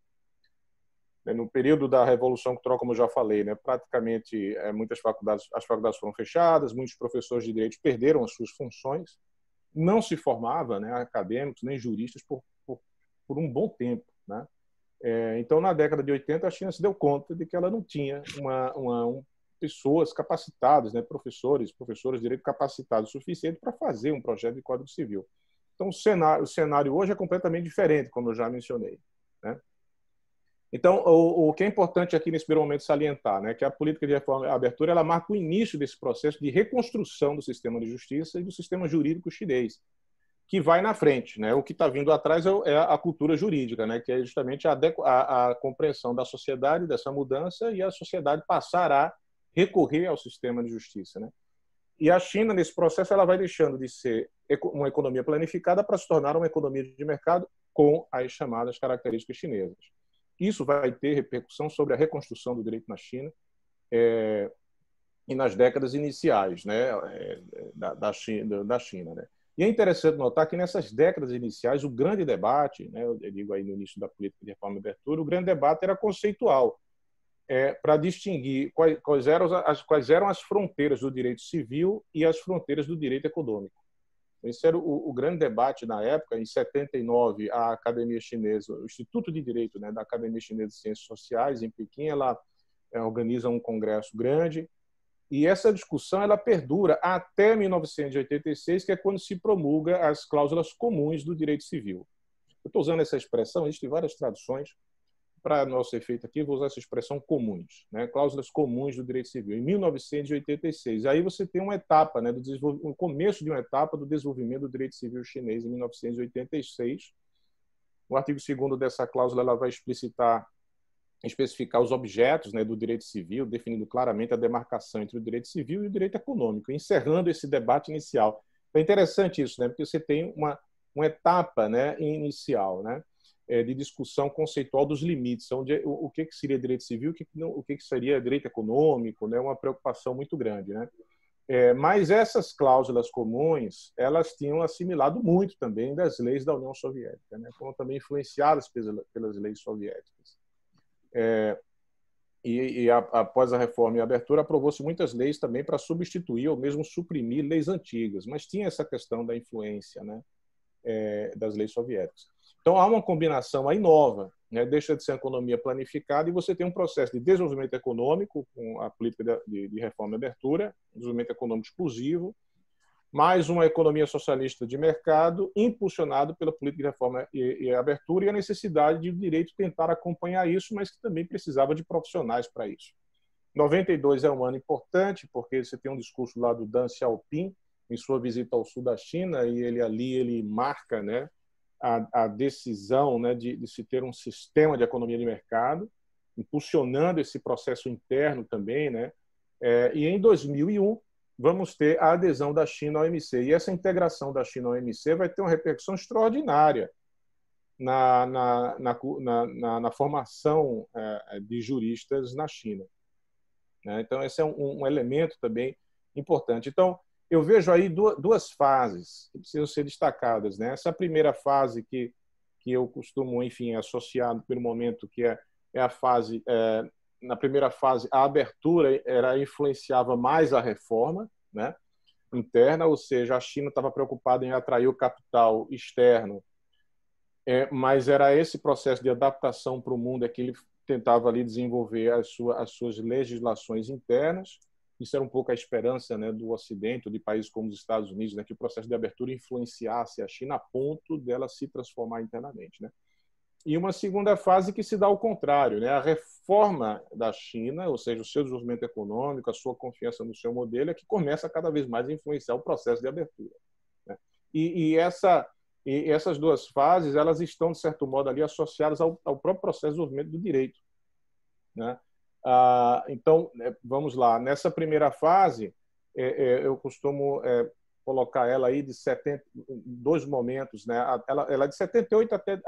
C: No período da Revolução Cultural, como eu já falei, né, praticamente as faculdades foram fechadas, muitos professores de direito perderam as suas funções, não se formava, né, acadêmicos nem juristas por um bom tempo, né? Então, na década de 80, a China se deu conta de que ela não tinha pessoas capacitadas, né, professores de direito capacitados o suficiente para fazer um projeto de Código Civil. Então, o cenário hoje é completamente diferente, como eu já mencionei, né? Então, o que é importante aqui nesse primeiro momento salientar, né, que a política de reforma e abertura ela marca o início desse processo de reconstrução do sistema de justiça e do sistema jurídico chinês, que vai na frente, né? O que está vindo atrás é a cultura jurídica, né? Que é justamente a compreensão da sociedade dessa mudança e a sociedade passar a recorrer ao sistema de justiça, né? E a China, nesse processo, ela vai deixando de ser uma economia planificada para se tornar uma economia de mercado com as chamadas características chinesas. Isso vai ter repercussão sobre a reconstrução do direito na China e nas décadas iniciais, né? da China, né? E é interessante notar que nessas décadas iniciais o grande debate, né, eu digo aí no início da política de reforma e abertura, o grande debate era conceitual, para distinguir quais eram as fronteiras do direito civil e as fronteiras do direito econômico. Esse era o grande debate na época. Em 79, a Academia Chinesa, o Instituto de Direito, né, da Academia Chinesa de Ciências Sociais, em Pequim, ela organiza um congresso grande. E essa discussão ela perdura até 1986, que é quando se promulga as cláusulas comuns do direito civil. Eu estou usando essa expressão, existem várias traduções. Para nosso efeito aqui, vou usar essa expressão comuns, né? Cláusulas comuns do direito civil, em 1986. Aí você tem uma etapa, né, o começo de uma etapa do desenvolvimento do direito civil chinês em 1986. O artigo 2º dessa cláusula ela vai especificar os objetos, né, do direito civil, definindo claramente a demarcação entre o direito civil e o direito econômico, encerrando esse debate inicial. É interessante isso, né, porque você tem uma etapa, né, inicial, né, de discussão conceitual dos limites, onde o que seria direito civil, o que seria direito econômico, né, uma preocupação muito grande, né. Mas essas cláusulas comuns, elas tinham assimilado muito também das leis da União Soviética, né? Foram também influenciadas pelas leis soviéticas. Após a reforma e a abertura, aprovou-se muitas leis também para substituir ou mesmo suprimir leis antigas, mas tinha essa questão da influência, né, das leis soviéticas. Então, há uma combinação aí nova, né? Deixa de ser uma economia planificada e você tem um processo de desenvolvimento econômico com a política de reforma e abertura, desenvolvimento econômico exclusivo, mais uma economia socialista de mercado impulsionado pela política de reforma e abertura e a necessidade de o direito tentar acompanhar isso, mas que também precisava de profissionais para isso. 92 é um ano importante porque você tem um discurso lá do Deng Xiaoping em sua visita ao sul da China e ele marca, né, a decisão, né, de se ter um sistema de economia de mercado, impulsionando esse processo interno também, né? E em 2001 vamos ter a adesão da China ao OMC. E essa integração da China ao OMC vai ter uma repercussão extraordinária na formação de juristas na China. Então, esse é um elemento também importante. Então, eu vejo aí duas fases que precisam ser destacadas, né? Essa primeira fase que eu costumo, enfim, associar pelo momento, que é a fase... na primeira fase, a abertura influenciava mais a reforma, né, interna, ou seja, a China estava preocupada em atrair o capital externo, mas era esse processo de adaptação para o mundo que ele tentava ali desenvolver as suas legislações internas. Isso era um pouco a esperança, né, do Ocidente, de países como os Estados Unidos, né, que o processo de abertura influenciasse a China a ponto dela se transformar internamente, né? E uma segunda fase que se dá ao contrário, né? A reforma da China, ou seja, o seu desenvolvimento econômico, a sua confiança no seu modelo, é que começa cada vez mais a influenciar o processo de abertura, né? E essas duas fases, elas estão, de certo modo, ali associadas ao próprio processo de desenvolvimento do direito, né? Então, vamos lá. Nessa primeira fase, eu costumo colocar ela aí de dois momentos, né? Ela é de 78 até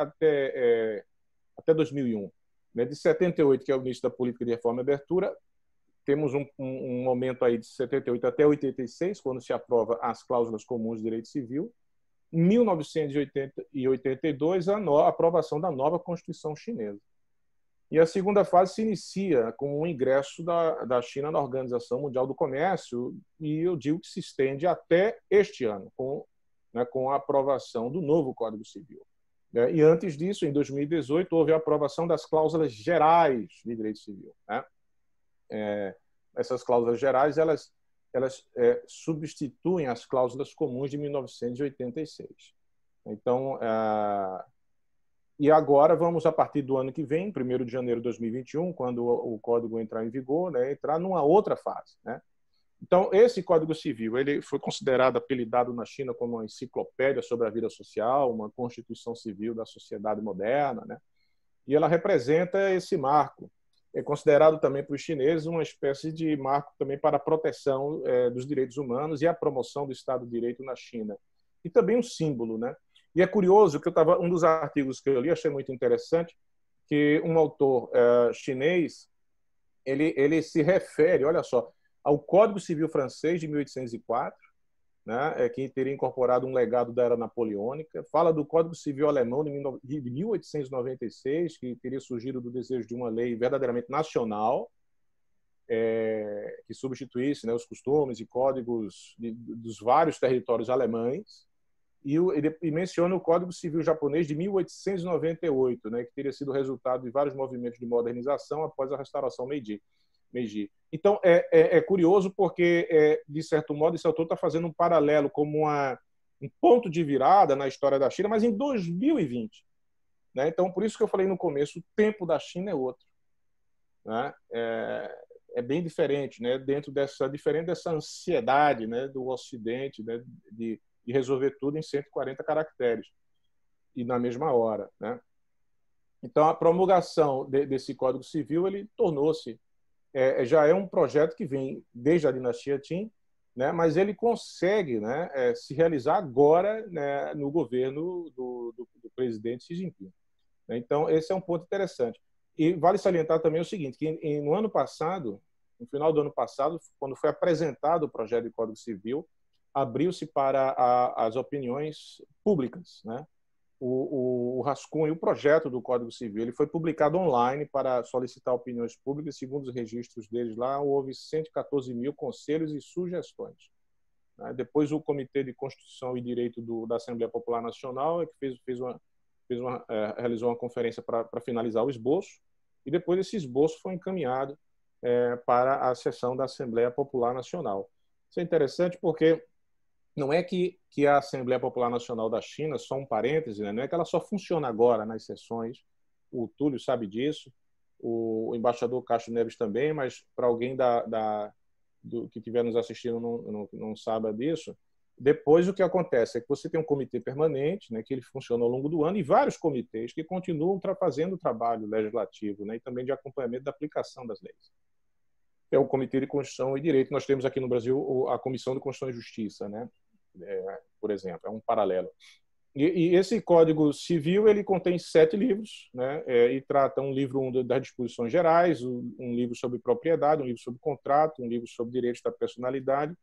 C: 2001, né? De 78, que é o início da política de reforma e abertura, temos um momento aí de 78 até 86, quando se aprova as cláusulas comuns de direito civil. Em 1982, a aprovação da nova Constituição chinesa. E a segunda fase se inicia com o ingresso da China na Organização Mundial do Comércio, e eu digo que se estende até este ano, com a aprovação do novo Código Civil. E antes disso, em 2018, houve a aprovação das cláusulas gerais de direito civil, né? Essas cláusulas gerais, elas substituem as cláusulas comuns de 1986. Então, e agora vamos, a partir do ano que vem, 1º de janeiro de 2021, quando o Código entrar em vigor, né, entrar numa outra fase, né? Então, esse Código Civil ele foi considerado, apelidado na China como uma enciclopédia sobre a vida social, uma constituição civil da sociedade moderna, né? E ela representa esse marco. É considerado também por os chineses uma espécie de marco também para a proteção dos direitos humanos e a promoção do Estado de Direito na China. E também um símbolo, né? E é curioso que um dos artigos que eu li, achei muito interessante, que um autor chinês, ele se refere, olha só, ao Código Civil francês de 1804, né, que teria incorporado um legado da era napoleônica, fala do Código Civil alemão de 1896, que teria surgido do desejo de uma lei verdadeiramente nacional, que substituísse, né, os costumes e códigos dos vários territórios alemães, e menciona o Código Civil japonês de 1898, né, que teria sido resultado de vários movimentos de modernização após a restauração Meiji. Então, é curioso porque, de certo modo, esse autor está fazendo um paralelo como um ponto de virada na história da China, mas em 2020. Né? Então, por isso que eu falei no começo, o tempo da China é outro. Né? É bem diferente, né? Diferente dessa ansiedade, né, do Ocidente, né, de resolver tudo em 140 caracteres e na mesma hora, né? Então, a promulgação desse Código Civil ele tornou-se já é um projeto que vem desde a dinastia Qin, né? Mas ele consegue, né, se realizar agora, né, no governo do presidente Xi Jinping. Então, esse é um ponto interessante. E vale salientar também o seguinte, que no ano passado, no final do ano passado, quando foi apresentado o projeto de Código Civil, abriu-se para as opiniões públicas, né? O rascunho, o projeto do Código Civil, ele foi publicado online para solicitar opiniões públicas. Segundo os registros deles lá, houve 114 mil conselhos e sugestões. Depois, o Comitê de Constituição e Direito da Assembleia Popular Nacional é que realizou uma conferência para finalizar o esboço, e depois esse esboço foi encaminhado para a sessão da Assembleia Popular Nacional. Isso é interessante porque não é que a Assembleia Popular Nacional da China, só um parêntese, né? Não é que ela só funciona agora nas sessões, o Túlio sabe disso, o embaixador Castro Neves também, mas para alguém que estiver nos assistindo não saiba disso, depois o que acontece é que você tem um comitê permanente, né, que ele funciona ao longo do ano, e vários comitês que continuam fazendo o trabalho legislativo, né, e também de acompanhamento da aplicação das leis. É o Comitê de Constituição e Direito. Nós temos aqui no Brasil a Comissão de Constituição e Justiça, né? Por exemplo, é um paralelo. E esse Código Civil ele contém 7 livros, né? E trata um livro das disposições gerais, um livro sobre propriedade, um livro sobre contrato, um livro sobre direitos da personalidade,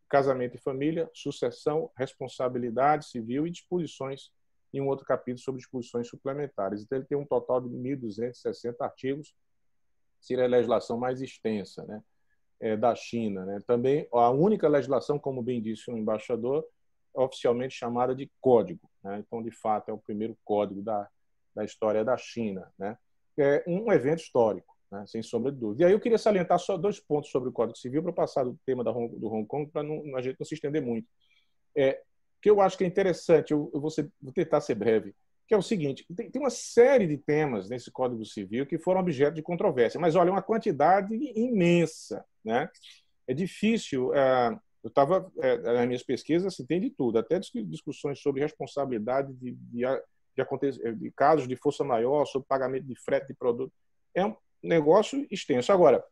C: casamento e família, sucessão, responsabilidade civil e disposições, e um outro capítulo sobre disposições suplementares. Então, ele tem um total de 1.260 artigos, seria a legislação mais extensa, né? Da China, né? Também a única legislação, como bem disse o embaixador, oficialmente chamada de código, né? Então, de fato, é o primeiro código da história da China, né? É um evento histórico, né? Sem sombra de dúvida. E aí eu queria salientar só 2 pontos sobre o Código Civil para passar do tema do Hong Kong para a gente não se estender muito. Que eu acho que é interessante, eu vou tentar ser breve, que é o seguinte: tem uma série de temas nesse Código Civil que foram objeto de controvérsia, mas olha, uma quantidade imensa, né? É difícil. Eu estava nas minhas pesquisas, assim, tem de tudo, até discussões sobre responsabilidade de casos de força maior, sobre pagamento de frete de produto. É um negócio extenso. Agora,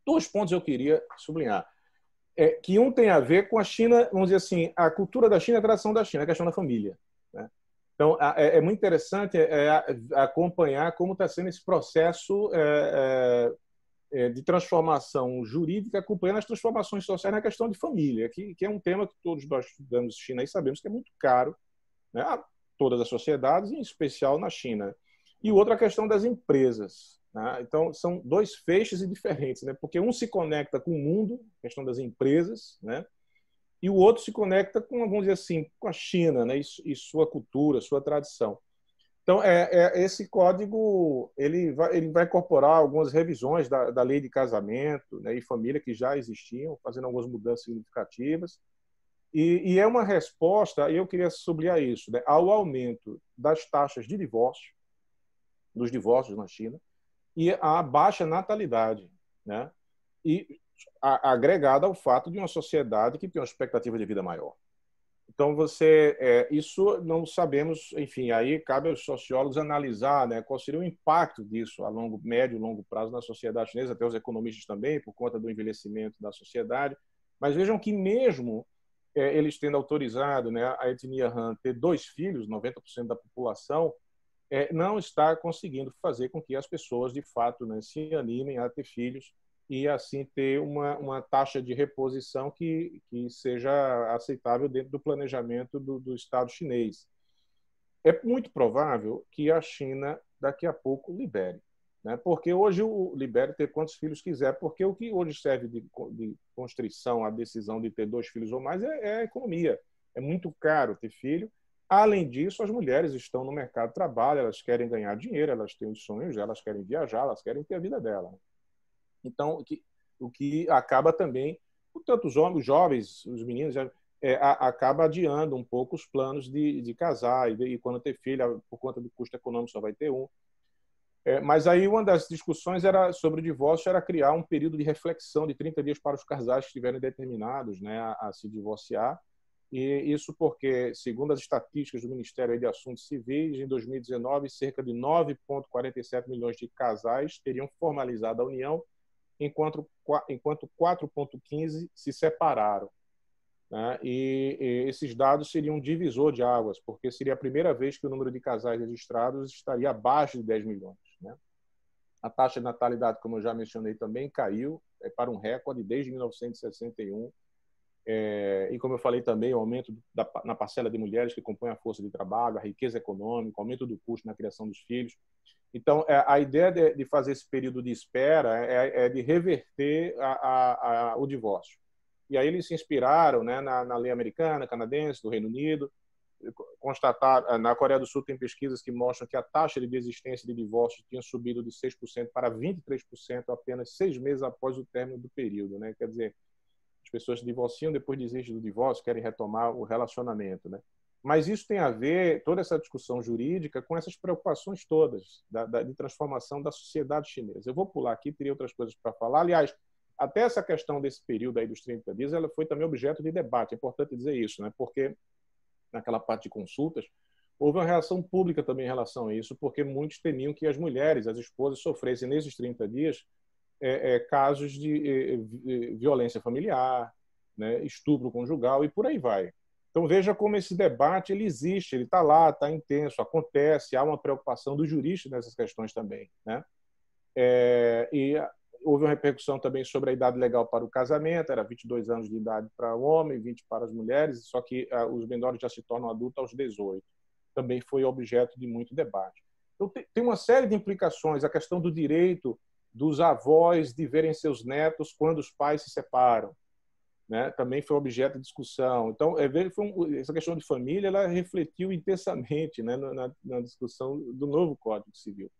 C: 2 pontos eu queria sublinhar. Que um tem a ver com a China, vamos dizer assim, a cultura da China, a tradição da China, a questão da família, né? Então, é muito interessante acompanhar como está sendo esse processo de transformação jurídica, acompanhando as transformações sociais na questão de família, que é um tema que todos nós estudamos China e sabemos que é muito caro, né, a todas as sociedades, em especial na China. E outra, a questão das empresas, né? Então, são 2 feixes diferentes, né? Porque um se conecta com o mundo, a questão das empresas, né? E o outro se conecta com, vamos dizer assim, com a China, né? E sua cultura, sua tradição. Então, esse código ele vai incorporar algumas revisões da lei de casamento, né, e família que já existiam, fazendo algumas mudanças significativas. E é uma resposta, e eu queria sublinhar isso, né, ao aumento das taxas de divórcio, dos divórcios na China, e à baixa natalidade, né? E agregada ao fato de uma sociedade que tem uma expectativa de vida maior. Então, isso não sabemos, enfim, aí cabe aos sociólogos analisar, né, qual seria o impacto disso a médio e longo prazo na sociedade chinesa, até os economistas também, por conta do envelhecimento da sociedade. Mas vejam que mesmo eles tendo autorizado, né, a etnia Han ter 2 filhos, 90% da população, não está conseguindo fazer com que as pessoas, de fato, né, se animem a ter filhos e, assim, ter uma taxa de reposição que seja aceitável dentro do planejamento do Estado chinês. É muito provável que a China, daqui a pouco, libere, né? Porque hoje libere ter quantos filhos quiser, porque o que hoje serve de constrição à decisão de ter 2 filhos ou mais é a economia. É muito caro ter filho. Além disso, as mulheres estão no mercado de trabalho, elas querem ganhar dinheiro, elas têm os sonhos, elas querem viajar, elas querem ter a vida dela. Então, o que acaba também, portanto, os jovens, os meninos, acaba adiando um pouco os planos de casar, e quando ter filho, por conta do custo econômico, só vai ter um. Mas aí uma das discussões sobre o divórcio era criar um período de reflexão de 30 dias para os casais que estiverem determinados, né, a se divorciar. E isso porque, segundo as estatísticas do Ministério de Assuntos Civis, em 2019, cerca de 9,47 milhões de casais teriam formalizado a união, enquanto 4,15 se separaram, né? E esses dados seriam um divisor de águas, porque seria a primeira vez que o número de casais registrados estaria abaixo de 10 milhões. Né? A taxa de natalidade, como eu já mencionei também, caiu para um recorde desde 1961. E, como eu falei também, o aumento na parcela de mulheres que compõem a força de trabalho, a riqueza econômica, o aumento do custo na criação dos filhos. Então, a ideia de fazer esse período de espera é de reverter o divórcio. E aí eles se inspiraram, né, na lei americana, canadense, do Reino Unido. Constatar, na Coreia do Sul tem pesquisas que mostram que a taxa de desistência de divórcio tinha subido de 6% para 23% apenas 6 meses após o término do período, né? Quer dizer, as pessoas se divorciam, depois desistem do divórcio, querem retomar o relacionamento, né? Mas isso tem a ver, toda essa discussão jurídica, com essas preocupações todas de transformação da sociedade chinesa. Eu vou pular aqui, teria outras coisas para falar. Aliás, até essa questão desse período aí dos 30 dias, ela foi também objeto de debate. É importante dizer isso, né? Porque naquela parte de consultas, houve uma reação pública também em relação a isso, porque muitos temiam que as mulheres, as esposas, sofressem nesses 30 dias casos de violência familiar, né, estupro conjugal e por aí vai. Então veja como esse debate ele existe, ele está lá, está intenso, acontece, há uma preocupação dos juristas nessas questões também, né? E houve uma repercussão também sobre a idade legal para o casamento, era 22 anos de idade para o homem, 20 para as mulheres, só que os menores já se tornam adultos aos 18. Também foi objeto de muito debate. Então, tem uma série de implicações, a questão do direito dos avós de verem seus netos quando os pais se separam, né? Também foi objeto de discussão. Então, essa questão de família ela refletiu intensamente, né, na discussão do novo Código Civil.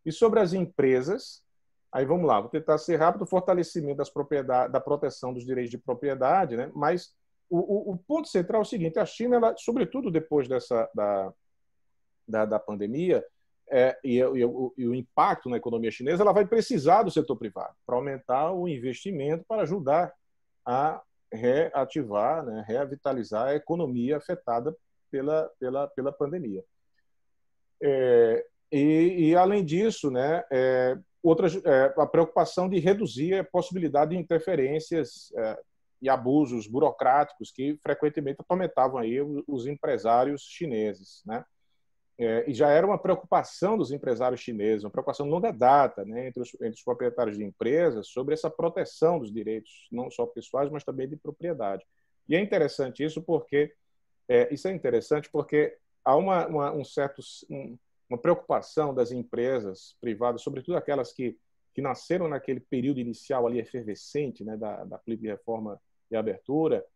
C: E sobre as empresas, aí vamos lá, vou tentar ser rápido, o fortalecimento da proteção dos direitos de propriedade, né? Mas o ponto central é o seguinte: a China, ela, sobretudo depois da pandemia, e o impacto na economia chinesa, ela vai precisar do setor privado para aumentar o investimento, para ajudar a reativar, né, revitalizar a economia afetada pela pandemia. Além disso, né, a preocupação de reduzir a possibilidade de interferências e abusos burocráticos que frequentemente atormentavam aí os empresários chineses, né? E já era uma preocupação dos empresários chineses, uma preocupação de longa data, né, entre os proprietários de empresas sobre essa proteção dos direitos, não só pessoais, mas também de propriedade. E é interessante isso porque há uma preocupação das empresas privadas, sobretudo aquelas que nasceram naquele período inicial ali efervescente, né, da política de reforma e abertura,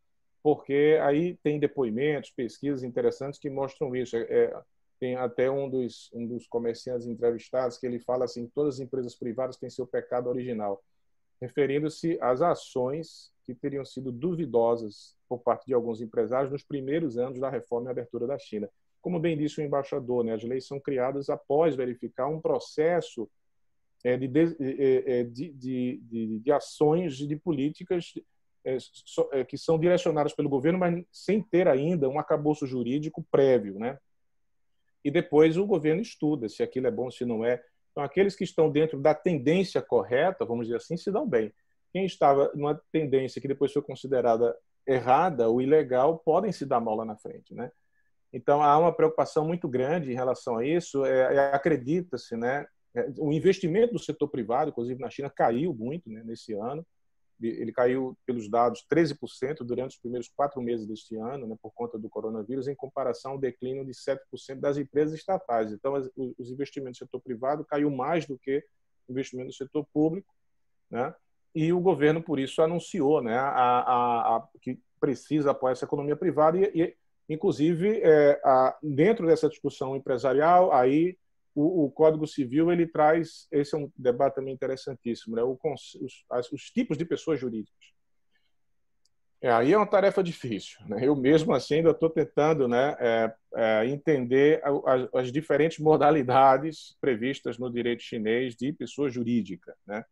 C: porque aí tem depoimentos, pesquisas interessantes que mostram isso. Tem até um dos comerciantes entrevistados que ele fala assim: todas as empresas privadas têm seu pecado original, referindo-se às ações que teriam sido duvidosas por parte de alguns empresários nos primeiros anos da reforma e abertura da China. Como bem disse o embaixador, né, as leis são criadas após verificar um processo de ações, de políticas que são direcionadas pelo governo, mas sem ter ainda um arcabouço jurídico prévio, né? E depois o governo estuda se aquilo é bom, se não é. Então, aqueles que estão dentro da tendência correta, vamos dizer assim, se dão bem. Quem estava numa tendência que depois foi considerada errada ou ilegal, podem se dar mal lá na frente, né? Então, há uma preocupação muito grande em relação a isso. Acredita-se, né? O investimento do setor privado, inclusive na China, caiu muito, né, nesse ano. Ele caiu, pelos dados, 13% durante os primeiros 4 meses deste ano, né, por conta do coronavírus, em comparação ao declínio de 7% das empresas estatais. Então, os investimentos do setor privado caiu mais do que o investimento do setor público, né? E o governo, por isso, anunciou, né, que precisa apoiar essa economia privada inclusive, dentro dessa discussão empresarial, aí o Código Civil ele traz, esse é um debate também interessantíssimo, né, os tipos de pessoas jurídicas. Aí é uma tarefa difícil, né? Eu mesmo assim ainda estou tentando, né, entender as diferentes modalidades previstas no direito chinês de pessoa jurídica, né?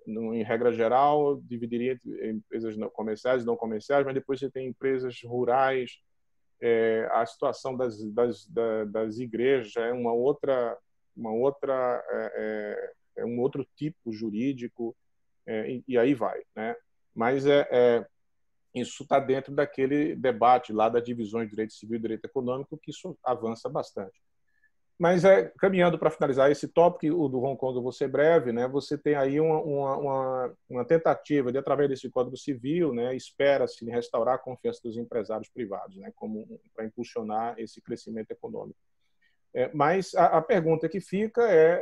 C: Em regra geral, dividiria entre empresas comerciais e não comerciais, mas depois você tem empresas rurais, a situação das igrejas é um outro tipo jurídico, e aí vai, né? Mas isso está dentro daquele debate lá das divisões de direito civil e direito econômico, que isso avança bastante. Mas caminhando para finalizar esse tópico, o do Hong Kong eu vou ser breve, né? Você tem aí uma tentativa de, através desse Código Civil, né, espera-se restaurar a confiança dos empresários privados, né, como para impulsionar esse crescimento econômico. Mas a pergunta que fica é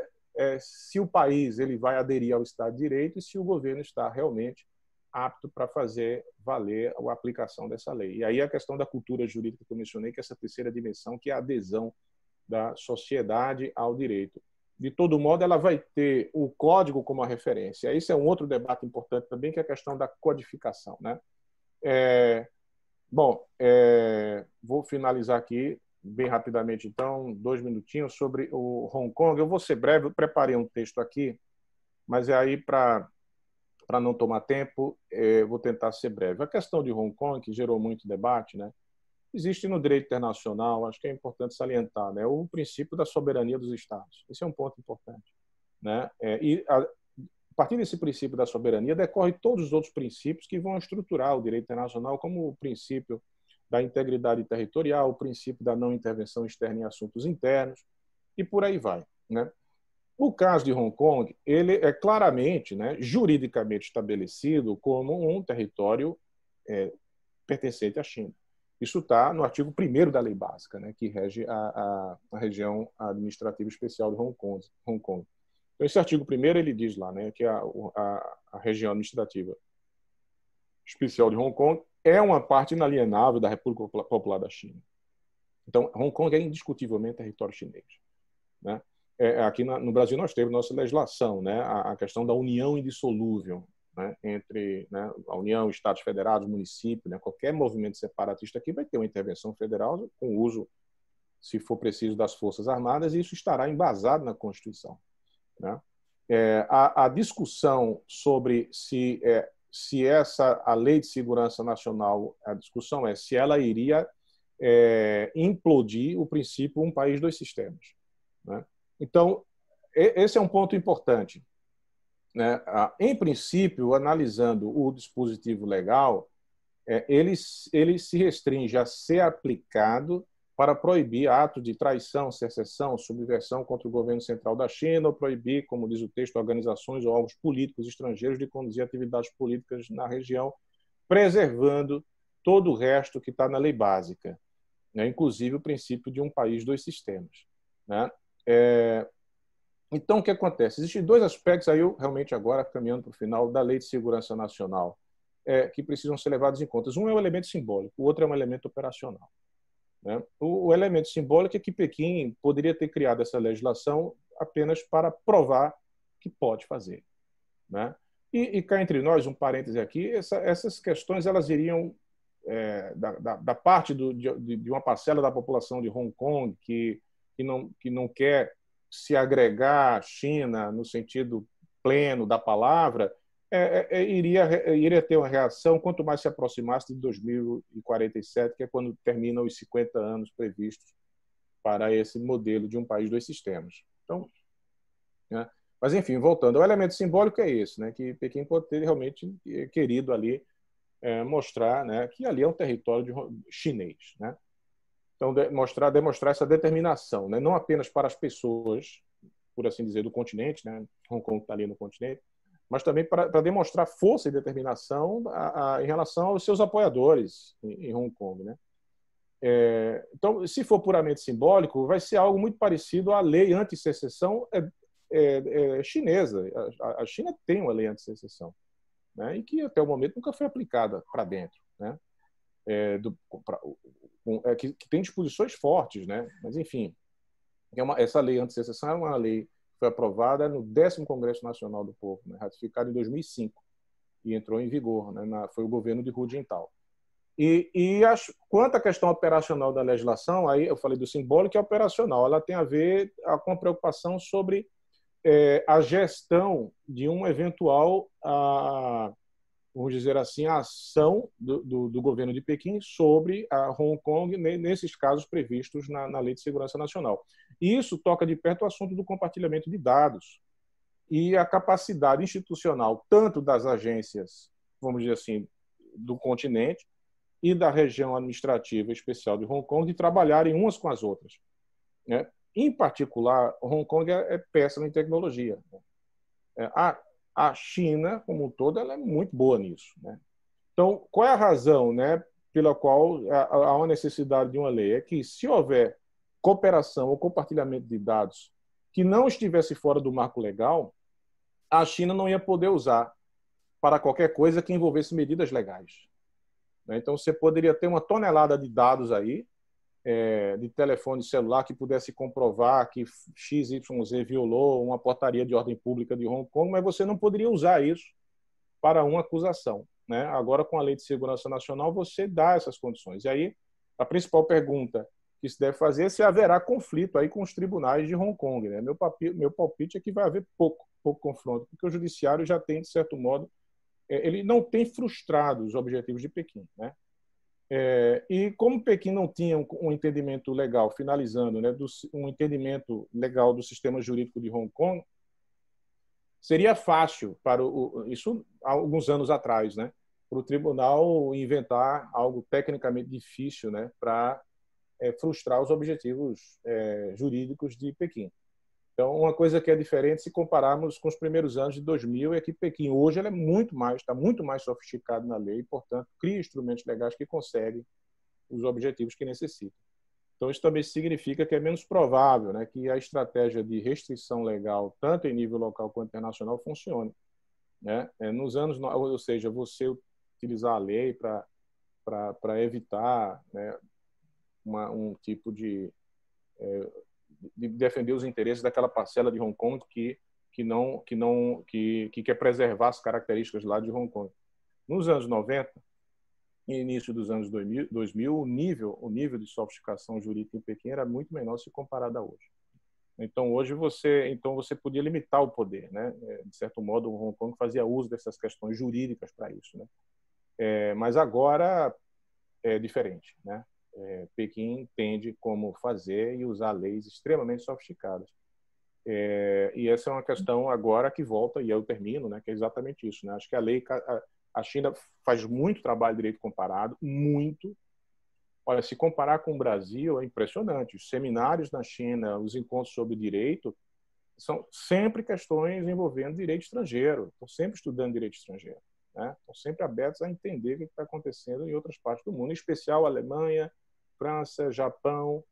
C: se o país ele vai aderir ao Estado de Direito e se o governo está realmente apto para fazer valer a aplicação dessa lei. E aí a questão da cultura jurídica que eu mencionei, que é essa terceira dimensão, que é a adesão da sociedade ao direito. De todo modo, ela vai ter o código como a referência. Esse é um outro debate importante também, que é a questão da codificação, né? Vou finalizar aqui bem rapidamente, então, 2 minutinhos sobre o Hong Kong. Eu vou ser breve, eu preparei um texto aqui, mas aí, para não tomar tempo, vou tentar ser breve. A questão de Hong Kong, que gerou muito debate, né? Existe no direito internacional, acho que é importante salientar, né, o princípio da soberania dos Estados. Esse é um ponto importante, né? A partir desse princípio da soberania decorre todos os outros princípios que vão estruturar o direito internacional, como o princípio da integridade territorial, o princípio da não intervenção externa em assuntos internos, e por aí vai, né? O caso de Hong Kong, ele é claramente, né, juridicamente estabelecido como um território pertencente à China. Isso está no artigo 1º da Lei Básica, né, que rege a região administrativa especial de Hong Kong. Então, esse artigo 1º ele diz lá, né, que a região administrativa especial de Hong Kong é uma parte inalienável da República Popular da China. Então, Hong Kong é indiscutivelmente território chinês, né? Aqui no Brasil nós temos nossa legislação, né, a questão da união indissolúvel, né, entre, né, a União, Estados Federados, município, né, qualquer movimento separatista aqui vai ter uma intervenção federal com uso, se for preciso, das Forças Armadas, e isso estará embasado na Constituição, né? A discussão sobre se a Lei de Segurança Nacional, a discussão é se ela iria implodir o princípio um país, dois sistemas, né? Então, esse é um ponto importante, né? Em princípio, analisando o dispositivo legal, ele se restringe a ser aplicado para proibir atos de traição, secessão, subversão contra o governo central da China, ou proibir, como diz o texto, organizações ou órgãos políticos estrangeiros de conduzir atividades políticas na região, preservando todo o resto que está na lei básica, né? Inclusive o princípio de um país, dois sistemas, né? Então, o que acontece? Existem 2 aspectos, aí eu realmente agora, caminhando para o final, da Lei de Segurança Nacional, que precisam ser levados em conta. Um é o elemento simbólico, o outro é um elemento operacional, né? O elemento simbólico é que Pequim poderia ter criado essa legislação apenas para provar que pode fazer, né? E cá entre nós, um parêntese aqui, essas questões elas iriam da parte de uma parcela da população de Hong Kong que não quer se agregar à China no sentido pleno da palavra, iria ter uma reação quanto mais se aproximasse de 2047, que é quando terminam os 50 anos previstos para esse modelo de um país, dois sistemas. Então, né? Mas, enfim, voltando, o elemento simbólico é esse, né, que Pequim pode ter realmente querido ali mostrar, né, que ali é um território chinês, né? Então, demonstrar essa determinação, né? Não apenas para as pessoas, por assim dizer, do continente, né? Hong Kong está ali no continente, mas também para demonstrar força e determinação em relação aos seus apoiadores em Hong Kong, né? Então, se for puramente simbólico, vai ser algo muito parecido à lei anti-secessão chinesa. A China tem uma lei anti-secessão, né? E que até o momento nunca foi aplicada para dentro, né? Que tem disposições fortes, né? Mas, enfim, essa lei anti-secessão é uma lei que foi aprovada no 10º Congresso Nacional do Povo, né? Ratificada em 2005, e entrou em vigor, né? Foi o governo de Hu Jintao. Quanto à questão operacional da legislação, aí eu falei do simbólico e operacional, ela tem a ver com a preocupação sobre a gestão de um eventual vamos dizer assim, a ação do governo de Pequim sobre a Hong Kong nesses casos previstos na Lei de Segurança Nacional. E isso toca de perto o assunto do compartilhamento de dados e a capacidade institucional tanto das agências, vamos dizer assim, do continente e da região administrativa especial de Hong Kong de trabalharem umas com as outras, né? Em particular, Hong Kong é péssima em tecnologia. A China, como um todo, ela é muito boa nisso, né? Então, qual é a razão, né, pela qual há uma necessidade de uma lei? É que, se houver cooperação ou compartilhamento de dados que não estivesse fora do marco legal, a China não ia poder usar para qualquer coisa que envolvesse medidas legais. Então, você poderia ter uma tonelada de dados aí, de telefone celular, que pudesse comprovar que XYZ violou uma portaria de ordem pública de Hong Kong, mas você não poderia usar isso para uma acusação, né? Agora, com a Lei de Segurança Nacional, você dá essas condições. E aí, a principal pergunta que se deve fazer é se haverá conflito aí com os tribunais de Hong Kong, né? Meu palpite é que vai haver pouco confronto, porque o judiciário já tem, de certo modo, ele não tem frustrado os objetivos de Pequim, né? E como Pequim não tinha um entendimento legal, finalizando, né, um entendimento legal do sistema jurídico de Hong Kong, seria fácil para isso há alguns anos atrás, né, para o tribunal inventar algo tecnicamente difícil, né, para frustrar os objetivos jurídicos de Pequim. Então, uma coisa que é diferente se compararmos com os primeiros anos de 2000 é que Pequim hoje ela está muito mais sofisticado na lei e, portanto, cria instrumentos legais que conseguem os objetivos que necessitam. Então, isso também significa que é menos provável, né, que a estratégia de restrição legal, tanto em nível local quanto internacional, funcione, né? Ou seja, você utilizar a lei para evitar, né, um tipo de defender os interesses daquela parcela de Hong Kong que quer preservar as características lá de Hong Kong. Nos anos 90 e início dos anos 2000 o nível de sofisticação jurídica em Pequim era muito menor se comparado a hoje. Então, hoje você podia limitar o poder, né? De certo modo, o Hong Kong fazia uso dessas questões jurídicas para isso, né? Mas agora é diferente, né? Pequim entende como fazer e usar leis extremamente sofisticadas. E essa é uma questão agora que volta, e eu termino, né, que é exatamente isso, né? Acho que a China faz muito trabalho de direito comparado, muito. Olha, se comparar com o Brasil, é impressionante. Os seminários na China, os encontros sobre direito, são sempre questões envolvendo direito estrangeiro. Estão sempre estudando direito estrangeiro, né? Estão sempre abertos a entender o que está acontecendo em outras partes do mundo, em especial a Alemanha, França, Japão,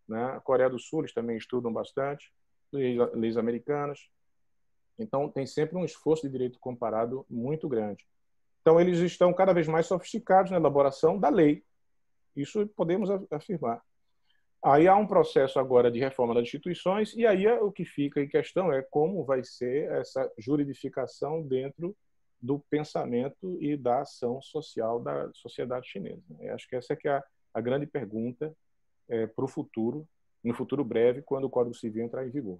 C: né? Coreia do Sul, eles também estudam bastante, leis americanas. Então, tem sempre um esforço de direito comparado muito grande. Então, eles estão cada vez mais sofisticados na elaboração da lei. Isso podemos afirmar. Aí há um processo agora de reforma das instituições, e aí o que fica em questão é como vai ser essa juridificação dentro do pensamento e da ação social da sociedade chinesa. Eu acho que essa é que é a grande pergunta para o futuro, no futuro breve, quando o Código Civil entrar em vigor.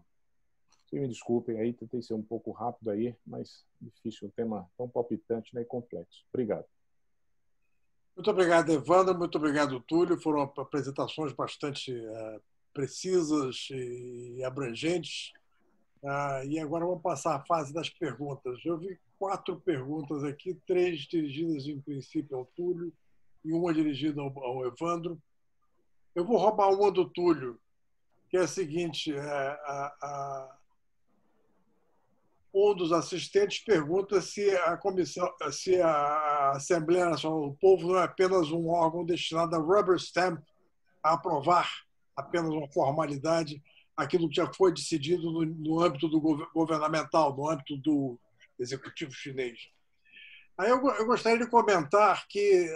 C: Vocês me desculpem aí, tentei ser um pouco rápido aí, mas difícil, um tema tão palpitante, né, e complexo. Obrigado.
A: Muito obrigado, Evandro. Muito obrigado, Túlio. Foram apresentações bastante precisas e abrangentes. E agora vamos passar à fase das perguntas. Eu vi 4 perguntas aqui, 3 dirigidas, em princípio, ao Túlio e uma dirigida ao Evandro. Eu vou roubar uma do Túlio, que é a seguinte: um dos assistentes pergunta se a Assembleia Nacional do Povo não é apenas um órgão destinado a rubber stamp, a aprovar apenas uma formalidade, aquilo que já foi decidido no âmbito do governamental, no âmbito do executivo chinês. Aí eu gostaria de comentar que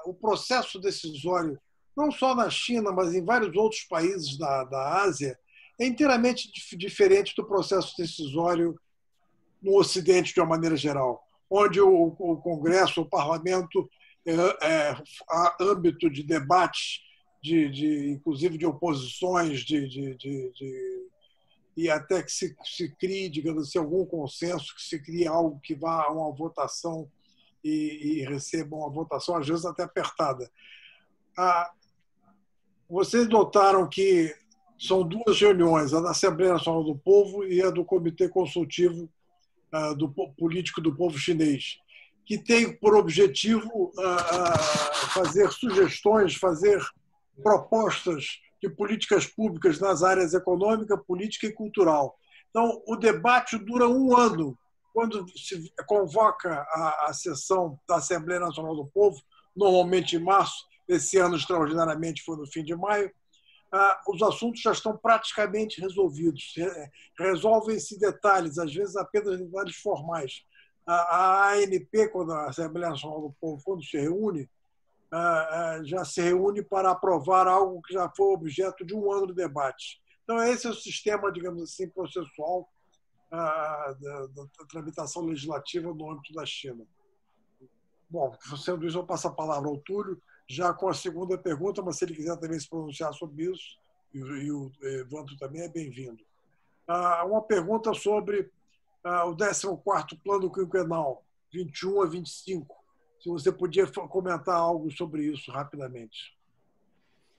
A: o processo decisório, não só na China, mas em vários outros países da Ásia, é inteiramente diferente do processo decisório no Ocidente, de uma maneira geral, onde o Congresso, o Parlamento, há âmbito de debates, inclusive de oposições, e até que se crie, digamos assim, algum consenso, que se crie algo que vá a uma votação e receba uma votação, às vezes até apertada. Vocês notaram que são 2 reuniões, a da Assembleia Nacional do Povo e a do Comitê Consultivo Político do Povo Chinês, que tem por objetivo fazer sugestões, fazer propostas de políticas públicas nas áreas econômica, política e cultural. Então, o debate dura um ano. Quando se convoca a sessão da Assembleia Nacional do Povo, normalmente em março, esse ano extraordinariamente foi no fim de maio, os assuntos já estão praticamente resolvidos. Resolvem-se detalhes, às vezes apenas detalhes formais. A ANP, quando a Assembleia Nacional do Povo, quando se reúne, já se reúne para aprovar algo que já foi objeto de um ano de debate. Então, esse é o sistema, digamos assim, processual da tramitação legislativa no âmbito da China. Bom, sendo isso, eu passo a palavra ao Túlio, já com a segunda pergunta, mas se ele quiser também se pronunciar sobre isso, e o Evandro também é bem-vindo. Uma pergunta sobre o 14º Plano Quinquenal, 21 a 25. Se você podia comentar algo sobre isso rapidamente.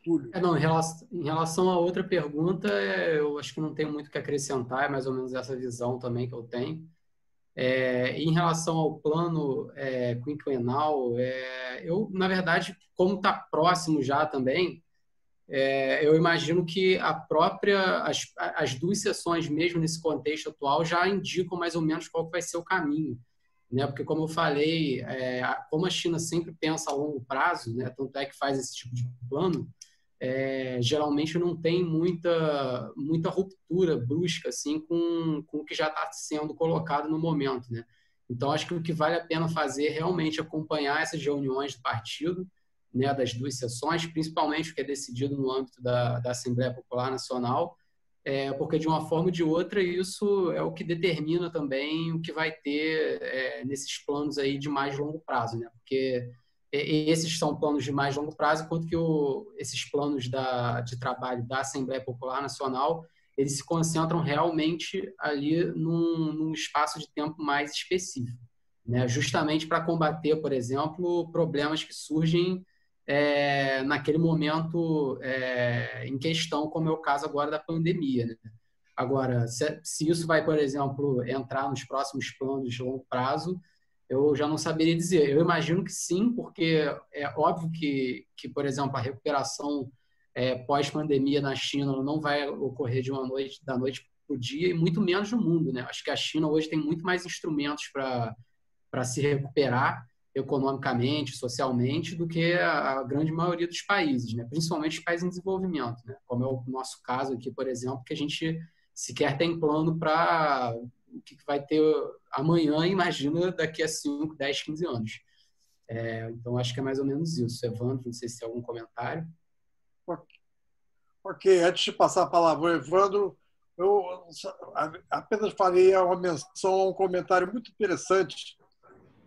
A: Túlio.
B: Não, em relação à outra pergunta, eu acho que não tenho muito o que acrescentar, é mais ou menos essa visão também que eu tenho. Em relação ao plano quinquenal, eu, na verdade, como está próximo já também, eu imagino que as duas sessões, mesmo nesse contexto atual, já indicam mais ou menos qual que vai ser o caminho, né? Porque, como eu falei, como a China sempre pensa a longo prazo, né? Tanto é que faz esse tipo de plano, geralmente não tem muita ruptura brusca assim, com o que já está sendo colocado no momento, né? Então, acho que o que vale a pena fazer é realmente acompanhar essas reuniões do partido, né, das duas sessões, principalmente o que é decidido no âmbito da Assembleia Popular Nacional, porque, de uma forma ou de outra, isso é o que determina também o que vai ter nesses planos aí de mais longo prazo, né? Porque esses são planos de mais longo prazo, enquanto que esses planos de trabalho da Assembleia Popular Nacional, eles se concentram realmente ali num espaço de tempo mais específico, né? Justamente para combater, por exemplo, problemas que surgem naquele momento em questão, como é o caso agora da pandemia, né? Agora, se isso vai, por exemplo, entrar nos próximos planos de longo prazo, eu já não saberia dizer. Eu imagino que sim, porque é óbvio que por exemplo, a recuperação pós-pandemia na China não vai ocorrer da noite para o dia, e muito menos no mundo, né? Acho que a China hoje tem muito mais instrumentos para se recuperar economicamente, socialmente, do que a grande maioria dos países, né? Principalmente os países em desenvolvimento, né? Como é o nosso caso aqui, por exemplo, que a gente sequer tem plano para o que vai ter amanhã, imagina daqui a 5, 10, 15 anos. Então, acho que é mais ou menos isso. Evandro, não sei se tem algum comentário.
A: Ok, antes de passar a palavra ao Evandro, eu apenas farei uma menção a um comentário muito interessante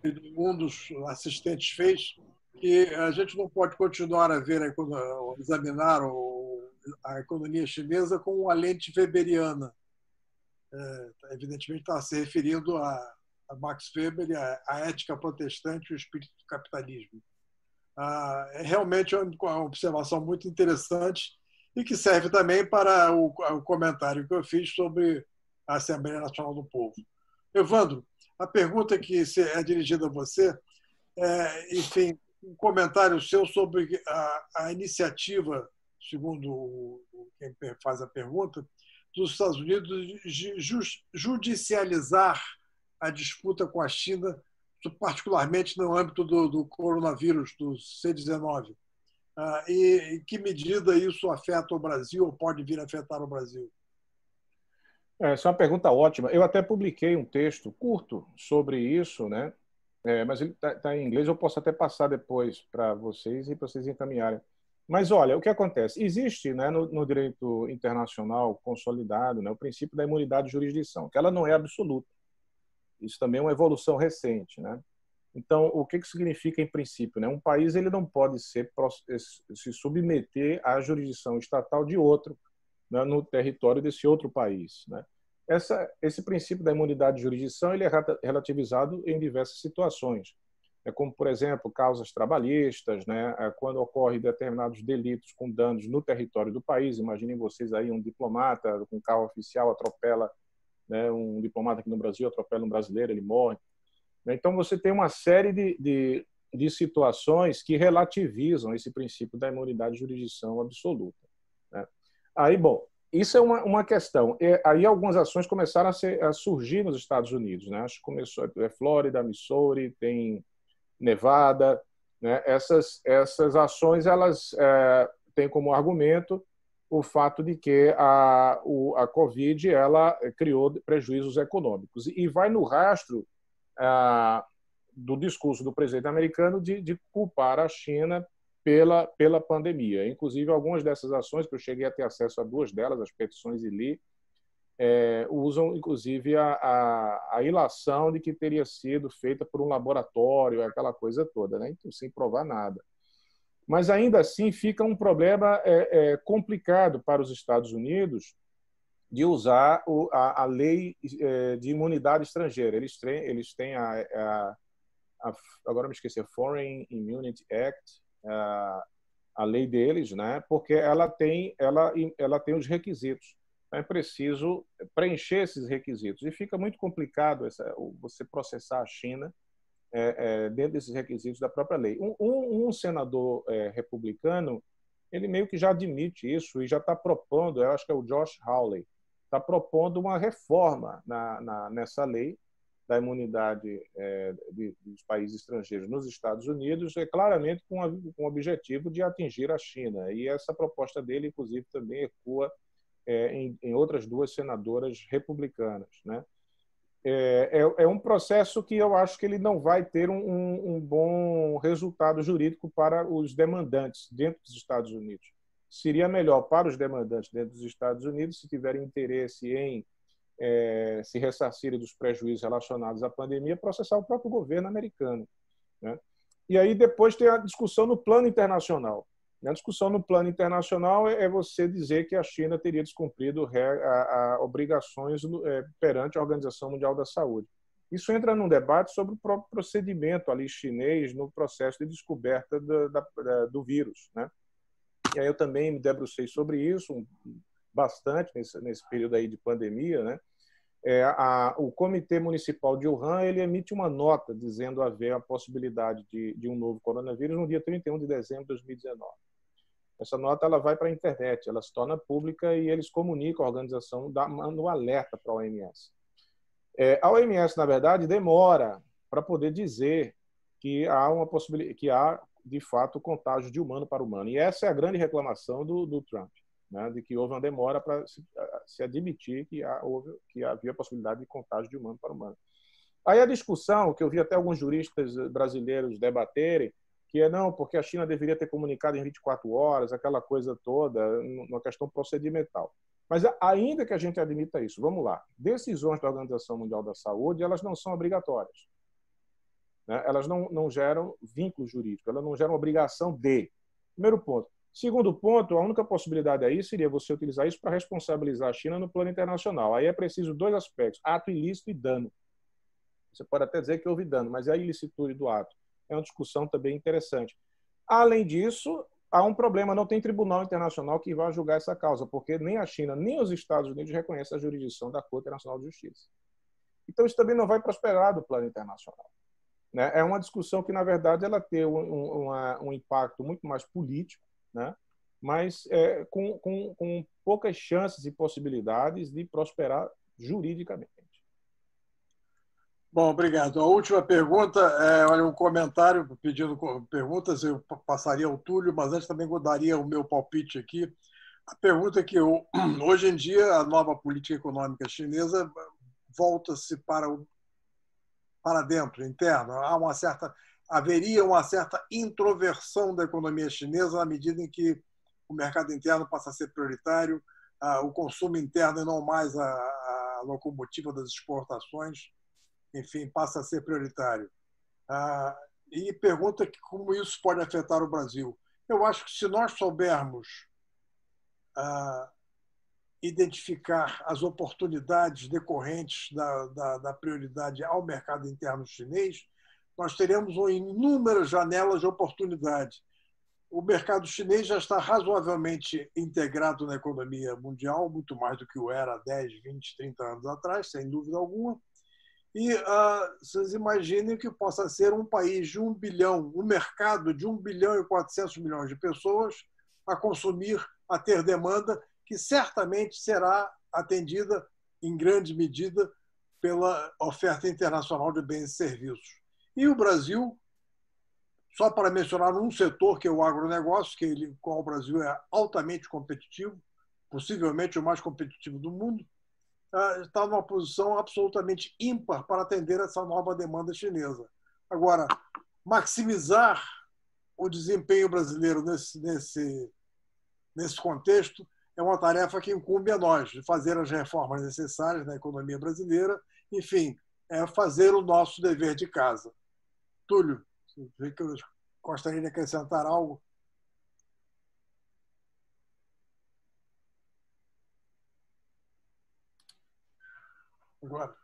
A: que um dos assistentes fez, que a gente não pode continuar a ver, examinar a economia chinesa com a lente weberiana. Evidentemente está se referindo a Max Weber e a ética protestante e o espírito do capitalismo. É realmente uma observação muito interessante e que serve também para o comentário que eu fiz sobre a Assembleia Nacional do Povo. Evandro, a pergunta que é dirigida a você enfim, um comentário seu sobre a iniciativa, segundo quem faz a pergunta, dos Estados Unidos de judicializar a disputa com a China, particularmente no âmbito do coronavírus, do C-19. E em que medida isso afeta o Brasil ou pode vir a afetar o Brasil?
C: Essa é uma pergunta ótima. Eu até publiquei um texto curto sobre isso, né? Mas ele está em inglês, eu posso até passar depois para vocês e para vocês encaminharem. Mas, olha, o que acontece? Existe, né, no direito internacional consolidado, né, o princípio da imunidade de jurisdição, que ela não é absoluta. Isso também é uma evolução recente, né? Então, o que significa em princípio, né? Um país ele não pode se submeter à jurisdição estatal de outro, né, no território desse outro país, né? Esse princípio da imunidade de jurisdição ele é relativizado em diversas situações, como, por exemplo, causas trabalhistas, né? Quando ocorrem determinados delitos com danos no território do país. Imaginem vocês aí um diplomata com carro oficial atropela, né, um diplomata aqui no Brasil, atropela um brasileiro, ele morre. Então, você tem uma série de situações que relativizam esse princípio da imunidade de jurisdição absoluta, né? Aí, bom, isso é uma questão. Aí algumas ações começaram a surgir nos Estados Unidos, né? Acho que começou Flórida, Missouri, tem Nevada, né? Essas ações elas têm como argumento o fato de que a Covid ela criou prejuízos econômicos e vai no rastro do discurso do presidente americano de culpar a China pela pandemia. Inclusive, algumas dessas ações, que eu cheguei a ter acesso a duas delas, as petições e li, usam, inclusive, a ilação de que teria sido feita por um laboratório, aquela coisa toda, né? Então, sem provar nada. Mas, ainda assim, fica um problema complicado para os Estados Unidos de usar a lei de imunidade estrangeira. Eles têm agora me esqueci, a Foreign Immunity Act, a lei deles, né? Porque ela tem os requisitos. Então, é preciso preencher esses requisitos. E fica muito complicado você processar a China dentro desses requisitos da própria lei. Um senador republicano, ele meio que já admite isso e já está propondo, eu acho que é o Josh Hawley, está propondo uma reforma nessa lei da imunidade dos países estrangeiros nos Estados Unidos, claramente com o objetivo de atingir a China. E essa proposta dele, inclusive, também ecoa em outras duas senadoras republicanas, né? É um processo que eu acho que ele não vai ter um bom resultado jurídico para os demandantes dentro dos Estados Unidos. Seria melhor para os demandantes dentro dos Estados Unidos, se tiverem interesse em se ressarcirem dos prejuízos relacionados à pandemia, processar o próprio governo americano, né? E aí depois tem a discussão no plano internacional. A discussão no plano internacional é você dizer que a China teria descumprido obrigações perante a Organização Mundial da Saúde. Isso entra num debate sobre o próprio procedimento ali chinês no processo de descoberta do vírus, né? E aí eu também me debrucei sobre isso bastante nesse período aí de pandemia, né? O Comitê Municipal de Wuhan ele emite uma nota dizendo haver a possibilidade de um novo coronavírus no dia 31 de dezembro de 2019. Essa nota ela vai para a internet, ela se torna pública e eles comunicam a organização, mandam um alerta para a OMS. A OMS, na verdade, demora para poder dizer que há uma possibilidade, que há, de fato, contágio de humano para humano. E essa é a grande reclamação do Trump, né, de que houve uma demora para se admitir que havia possibilidade de contágio de humano para humano. Aí a discussão, que eu vi até alguns juristas brasileiros debaterem, que não, porque a China deveria ter comunicado em 24 horas, aquela coisa toda, uma questão procedimental. Mas ainda que a gente admita isso, vamos lá, decisões da Organização Mundial da Saúde, elas não são obrigatórias, né? Elas não geram vínculo jurídico, elas não geram obrigação de. Primeiro ponto. Segundo ponto, a única possibilidade aí seria você utilizar isso para responsabilizar a China no plano internacional. Aí é preciso dois aspectos, ato ilícito e dano. Você pode até dizer que houve dano, mas é a ilicitude do ato. É uma discussão também interessante. Além disso, há um problema, não tem tribunal internacional que vá julgar essa causa, porque nem a China, nem os Estados Unidos reconhecem a jurisdição da Corte Internacional de Justiça. Então, isso também não vai prosperar do plano internacional, né? É uma discussão que, na verdade, ela tem um impacto muito mais político, né? Mas com poucas chances e possibilidades de prosperar juridicamente.
A: Bom, obrigado. A última pergunta olha, um comentário pedindo perguntas, eu passaria ao Túlio, mas antes também daria o meu palpite aqui. A pergunta é que hoje em dia a nova política econômica chinesa volta-se para dentro, interno. Haveria uma certa introversão da economia chinesa na medida em que o mercado interno passa a ser prioritário, o consumo interno e não mais a locomotiva das exportações, enfim, passa a ser prioritário. E pergunta como isso pode afetar o Brasil. Eu acho que se nós soubermos identificar as oportunidades decorrentes da prioridade ao mercado interno chinês, nós teremos inúmeras janelas de oportunidade. O mercado chinês já está razoavelmente integrado na economia mundial, muito mais do que o era há 10, 20, 30 anos atrás, sem dúvida alguma. E vocês imaginem que possa ser um país de 1 bilhão, um mercado de 1 bilhão e 400 milhões de pessoas a consumir, a ter demanda, que certamente será atendida em grande medida pela oferta internacional de bens e serviços. E o Brasil, só para mencionar um setor, que é o agronegócio, qual o Brasil é altamente competitivo, possivelmente o mais competitivo do mundo, está numa posição absolutamente ímpar para atender essa nova demanda chinesa. Agora, maximizar o desempenho brasileiro nesse contexto é uma tarefa que incumbe a nós, de fazer as reformas necessárias na economia brasileira, enfim, é fazer o nosso dever de casa. Túlio, eu gostaria de acrescentar algo? Agora.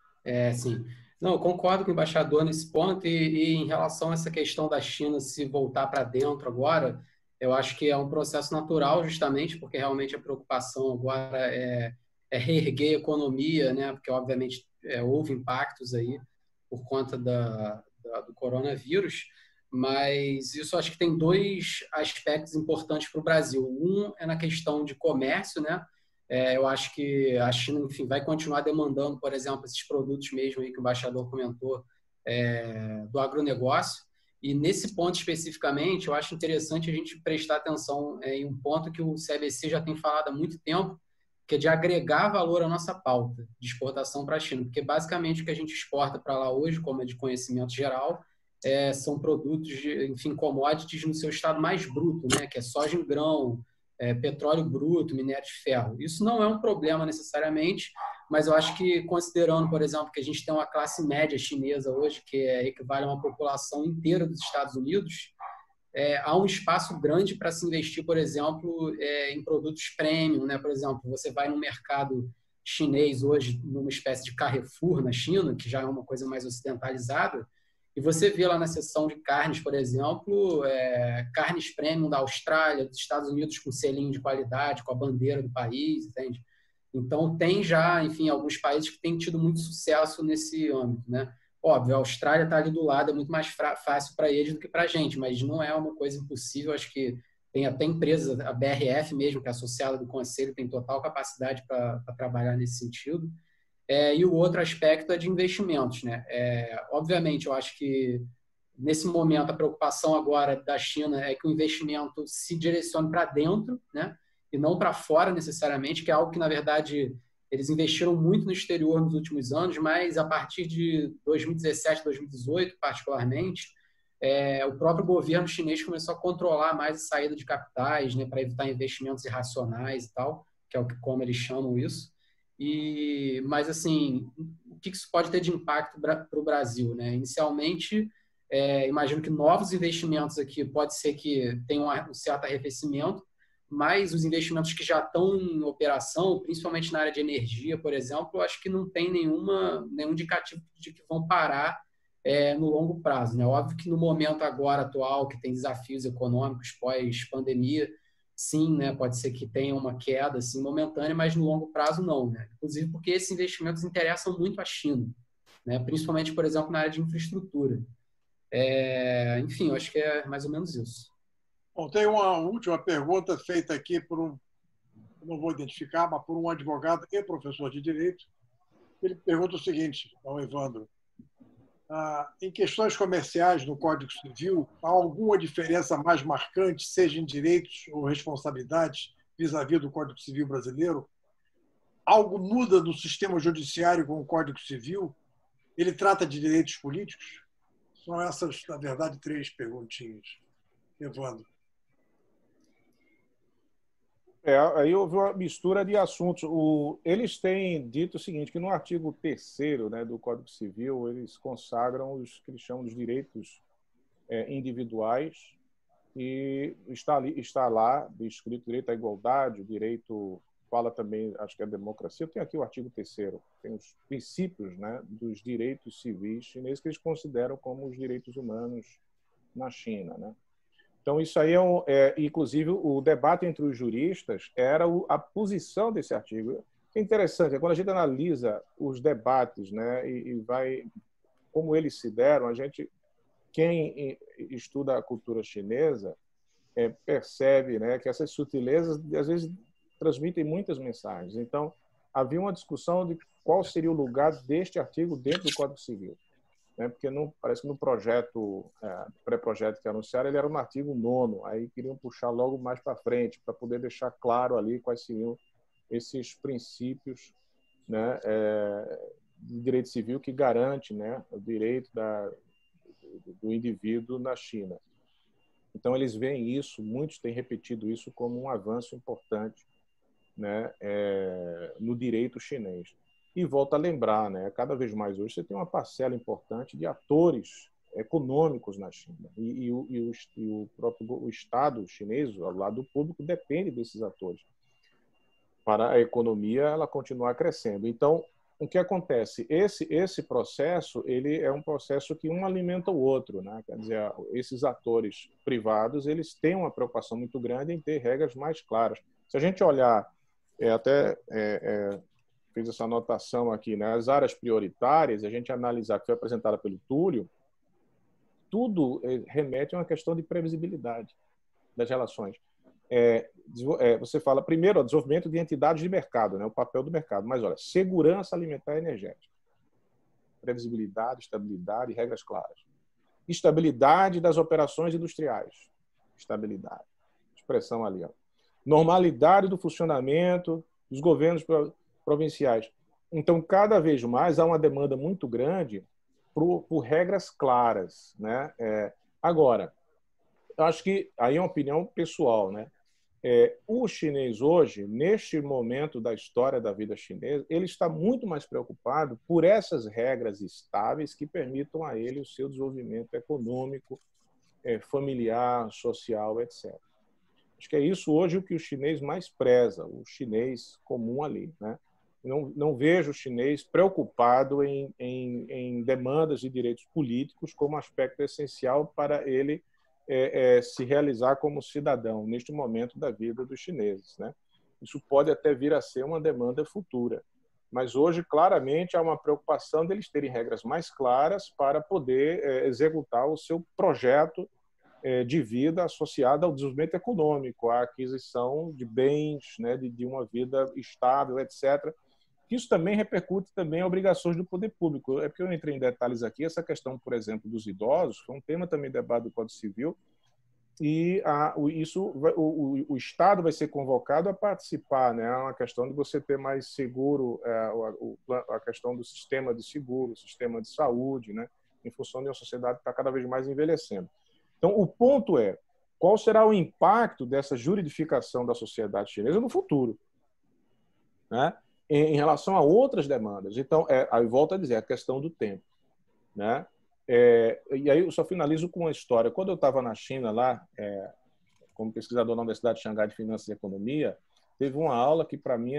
B: Sim. Não, eu concordo com o embaixador nesse ponto e em relação a essa questão da China se voltar para dentro agora, eu acho que é um processo natural justamente porque realmente a preocupação agora é reerguer a economia, né? Porque obviamente houve impactos aí por conta do coronavírus, mas isso acho que tem dois aspectos importantes para o Brasil. Um é na questão de comércio, né? Eu acho que a China, enfim, vai continuar demandando, por exemplo, esses produtos mesmo aí que o embaixador comentou, do agronegócio. E nesse ponto especificamente, eu acho interessante a gente prestar atenção em um ponto que o CBC já tem falado há muito tempo, que é de agregar valor à nossa pauta de exportação para a China. Porque basicamente o que a gente exporta para lá hoje, como é de conhecimento geral, são produtos, enfim, commodities no seu estado mais bruto, né? Que é soja em grão, petróleo bruto, minério de ferro. Isso não é um problema necessariamente, mas eu acho que, considerando, por exemplo, que a gente tem uma classe média chinesa hoje, que equivale a uma população inteira dos Estados Unidos, há um espaço grande para se investir, por exemplo, em produtos premium, né? Por exemplo, você vai no mercado chinês hoje, numa espécie de Carrefour na China, que já é uma coisa mais ocidentalizada, e você vê lá na seção de carnes, por exemplo, carnes premium da Austrália, dos Estados Unidos com selinho de qualidade, com a bandeira do país, entende? Então, tem já, enfim, alguns países que têm tido muito sucesso nesse âmbito, né? Óbvio, a Austrália está ali do lado, é muito mais fácil para eles do que para a gente, mas não é uma coisa impossível. Acho que tem até empresa, a BRF mesmo, que é associada do Conselho, tem total capacidade para trabalhar nesse sentido. E o outro aspecto é de investimentos, né? Obviamente, eu acho que nesse momento a preocupação agora da China é que o investimento se direcione para dentro, né? E não para fora necessariamente, que é algo que, na verdade, eles investiram muito no exterior nos últimos anos, mas a partir de 2017, 2018, particularmente, o próprio governo chinês começou a controlar mais a saída de capitais, né, para evitar investimentos irracionais e tal, que é como eles chamam isso. Mas, assim, o que isso pode ter de impacto para o Brasil, né? Inicialmente, imagino que novos investimentos aqui pode ser que tenham um certo arrefecimento, mas os investimentos que já estão em operação, principalmente na área de energia, por exemplo, acho que não tem nenhum indicativo de que vão parar no longo prazo, né? Óbvio que no momento agora atual, que tem desafios econômicos pós-pandemia, sim, né, pode ser que tenha uma queda assim, momentânea, mas no longo prazo não, né? Inclusive porque esses investimentos interessam muito à China, né? Principalmente, por exemplo, na área de infraestrutura. Enfim, eu acho que é mais ou menos isso.
A: Bom, tem uma última pergunta feita aqui não vou identificar, mas por um advogado e professor de Direito. Ele pergunta o seguinte ao Evandro: em questões comerciais no Código Civil, há alguma diferença mais marcante, seja em direitos ou responsabilidades, vis-à-vis do Código Civil brasileiro? Algo muda no sistema judiciário com o Código Civil? Ele trata de direitos políticos? São essas, na verdade, 3 perguntinhas. Evandro.
C: Aí houve uma mistura de assuntos. Eles têm dito o seguinte, que no artigo 3º, né, do Código Civil, eles consagram os que eles chamam de direitos individuais, e está lá escrito direito à igualdade, o direito, fala também, acho que é a democracia. Eu tenho aqui o artigo 3º, tem os princípios, né, dos direitos civis chineses que eles consideram como os direitos humanos na China, né? Então, isso aí inclusive, o debate entre os juristas era a posição desse artigo. É interessante, quando a gente analisa os debates, né, e vai como eles se deram, quem estuda a cultura chinesa percebe, né, que essas sutilezas, às vezes, transmitem muitas mensagens. Então, havia uma discussão de qual seria o lugar deste artigo dentro do Código Civil, né? Porque parece que no projeto, pré-projeto que anunciaram, ele era no artigo 9º, aí queriam puxar logo mais para frente, para poder deixar claro ali quais seriam esses princípios, né, de direito civil que garante, né, o direito do indivíduo na China. Então, eles veem isso, muitos têm repetido isso como um avanço importante, né, no direito chinês. E volto a lembrar, né, cada vez mais hoje você tem uma parcela importante de atores econômicos na China. E o próprio Estado chinês, ao lado do público, depende desses atores para a economia ela continuar crescendo. Então, o que acontece? Esse processo, ele é um processo que um alimenta o outro, né? Quer dizer, esses atores privados, eles têm uma preocupação muito grande em ter regras mais claras. Se a gente olhar, fiz essa anotação aqui, né? As áreas prioritárias, a gente analisar, que foi apresentada pelo Túlio, tudo remete a uma questão de previsibilidade das relações. Você fala, primeiro, o desenvolvimento de entidades de mercado, né, o papel do mercado. Mas, olha, segurança alimentar e energética. Previsibilidade, estabilidade e regras claras. Estabilidade das operações industriais. Estabilidade. Expressão ali. Ó. Normalidade do funcionamento dos governos provinciais. Então, cada vez mais, há uma demanda muito grande por regras claras, né? Agora, eu acho que aí é uma opinião pessoal, né? O chinês hoje, neste momento da história da vida chinesa, ele está muito mais preocupado por essas regras estáveis que permitam a ele o seu desenvolvimento econômico, familiar, social, etc. Acho que é isso hoje o que o chinês mais preza, o chinês comum ali, né? Não vejo o chinês preocupado em demandas de direitos políticos como aspecto essencial para ele se realizar como cidadão neste momento da vida dos chineses, né? Isso pode até vir a ser uma demanda futura, mas hoje claramente há uma preocupação deles terem regras mais claras para poder executar o seu projeto de vida associado ao desenvolvimento econômico, à aquisição de bens, né, de uma vida estável, etc. Isso também repercute também em obrigações do poder público. É porque eu entrei em detalhes aqui, essa questão, por exemplo, dos idosos, foi um tema também debate do Código Civil, e o Estado vai ser convocado a participar, né? É uma questão de você ter mais seguro, a questão do sistema de seguro, sistema de saúde, né? Em função de uma sociedade que está cada vez mais envelhecendo. Então, o ponto é, qual será o impacto dessa juridificação da sociedade chinesa no futuro, né? Em relação a outras demandas. Então, aí volto a dizer, a questão do tempo, né? E aí eu só finalizo com uma história. Quando eu estava na China, lá, como pesquisador na Universidade de Xangai de Finanças e Economia, teve uma aula que, para mim,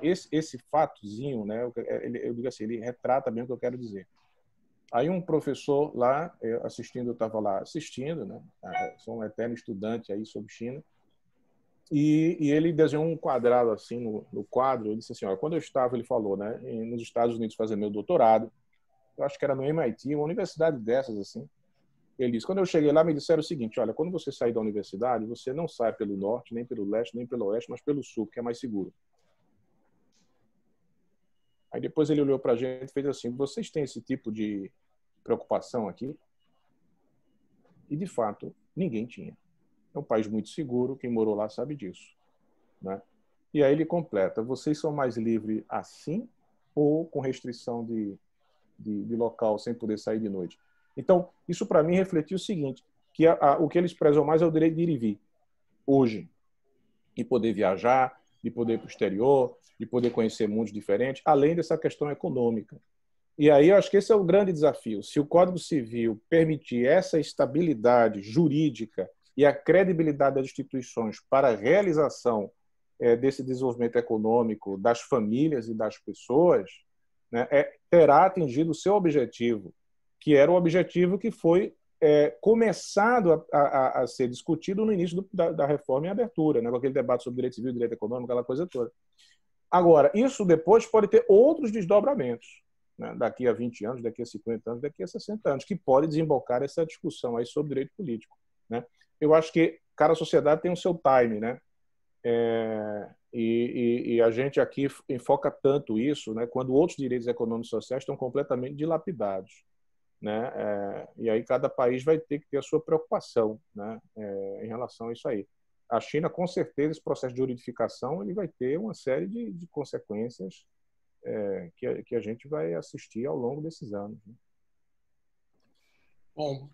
C: esse fatozinho, né, eu digo assim, ele retrata bem o que eu quero dizer. Aí um professor lá, eu estava lá assistindo, né, sou um eterno estudante aí sobre China, e ele desenhou um quadrado assim no quadro. Ele disse assim, ó, quando eu estava, ele falou, né, nos Estados Unidos fazendo meu doutorado, eu acho que era no MIT, uma universidade dessas assim. Ele disse, quando eu cheguei lá, me disseram o seguinte, olha, quando você sair da universidade, você não sai pelo norte, nem pelo leste, nem pelo oeste, mas pelo sul, que é mais seguro. Aí depois ele olhou para a gente e fez assim, vocês têm esse tipo de preocupação aqui? E, de fato, ninguém tinha. É um país muito seguro, quem morou lá sabe disso, né? E aí ele completa, vocês são mais livres assim ou com restrição de local, sem poder sair de noite? Então, isso para mim refletiu o seguinte, que o que eles prezam mais é o direito de ir e vir, hoje, de poder viajar, de poder ir para o exterior, de poder conhecer mundos diferentes, além dessa questão econômica. E aí eu acho que esse é o grande desafio. Se o Código Civil permitir essa estabilidade jurídica e a credibilidade das instituições para a realização desse desenvolvimento econômico das famílias e das pessoas, né, terá atingido o seu objetivo, que era o objetivo que foi começado a ser discutido no início da reforma em abertura, né, com aquele debate sobre direito civil, direito econômico, aquela coisa toda. Agora, isso depois pode ter outros desdobramentos, né, daqui a 20 anos, daqui a 50 anos, daqui a 60 anos, que pode desembocar essa discussão aí sobre direito político, né? Eu acho que cada sociedade tem o seu time, né? E a gente aqui enfoca tanto isso, né, quando outros direitos econômicos e sociais estão completamente dilapidados, né? E aí cada país vai ter que ter a sua preocupação, né, em relação a isso aí. A China, com certeza, esse processo de juridificação ele vai ter uma série de consequências que a gente vai assistir ao longo desses anos, né?
A: Bom,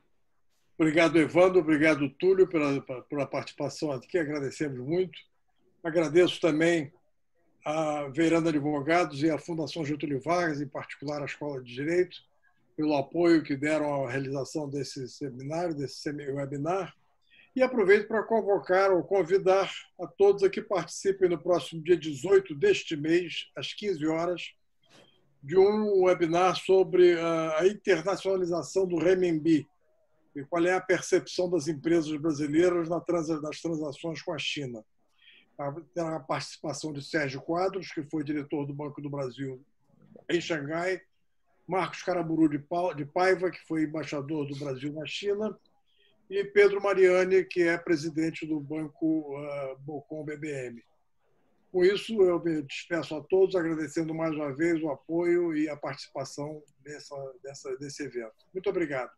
A: obrigado, Evandro, obrigado, Túlio, pela participação aqui, agradecemos muito. Agradeço também a Veiranda Advogados e a Fundação Getúlio Vargas, em particular a Escola de Direito, pelo apoio que deram à realização desse seminário, desse webinar. E aproveito para convocar ou convidar a todos a que participem no próximo dia 18 deste mês, às 15 horas, de um webinar sobre a internacionalização do renminbi e qual é a percepção das empresas brasileiras nas transações com a China. Terá a participação de Sérgio Quadros, que foi diretor do Banco do Brasil em Xangai, Marcos Caraburu de Paiva, que foi embaixador do Brasil na China, e Pedro Mariani, que é presidente do Banco Bocom BBM. Com isso, eu me despeço a todos, agradecendo mais uma vez o apoio e a participação desse evento. Muito obrigado.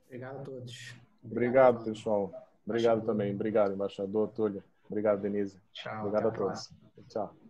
B: Obrigado a todos.
C: Obrigado, pessoal. Obrigado também. Obrigado, embaixador Túlio. Obrigado, Denise.
B: Tchau.
C: Obrigado a todos. Tchau.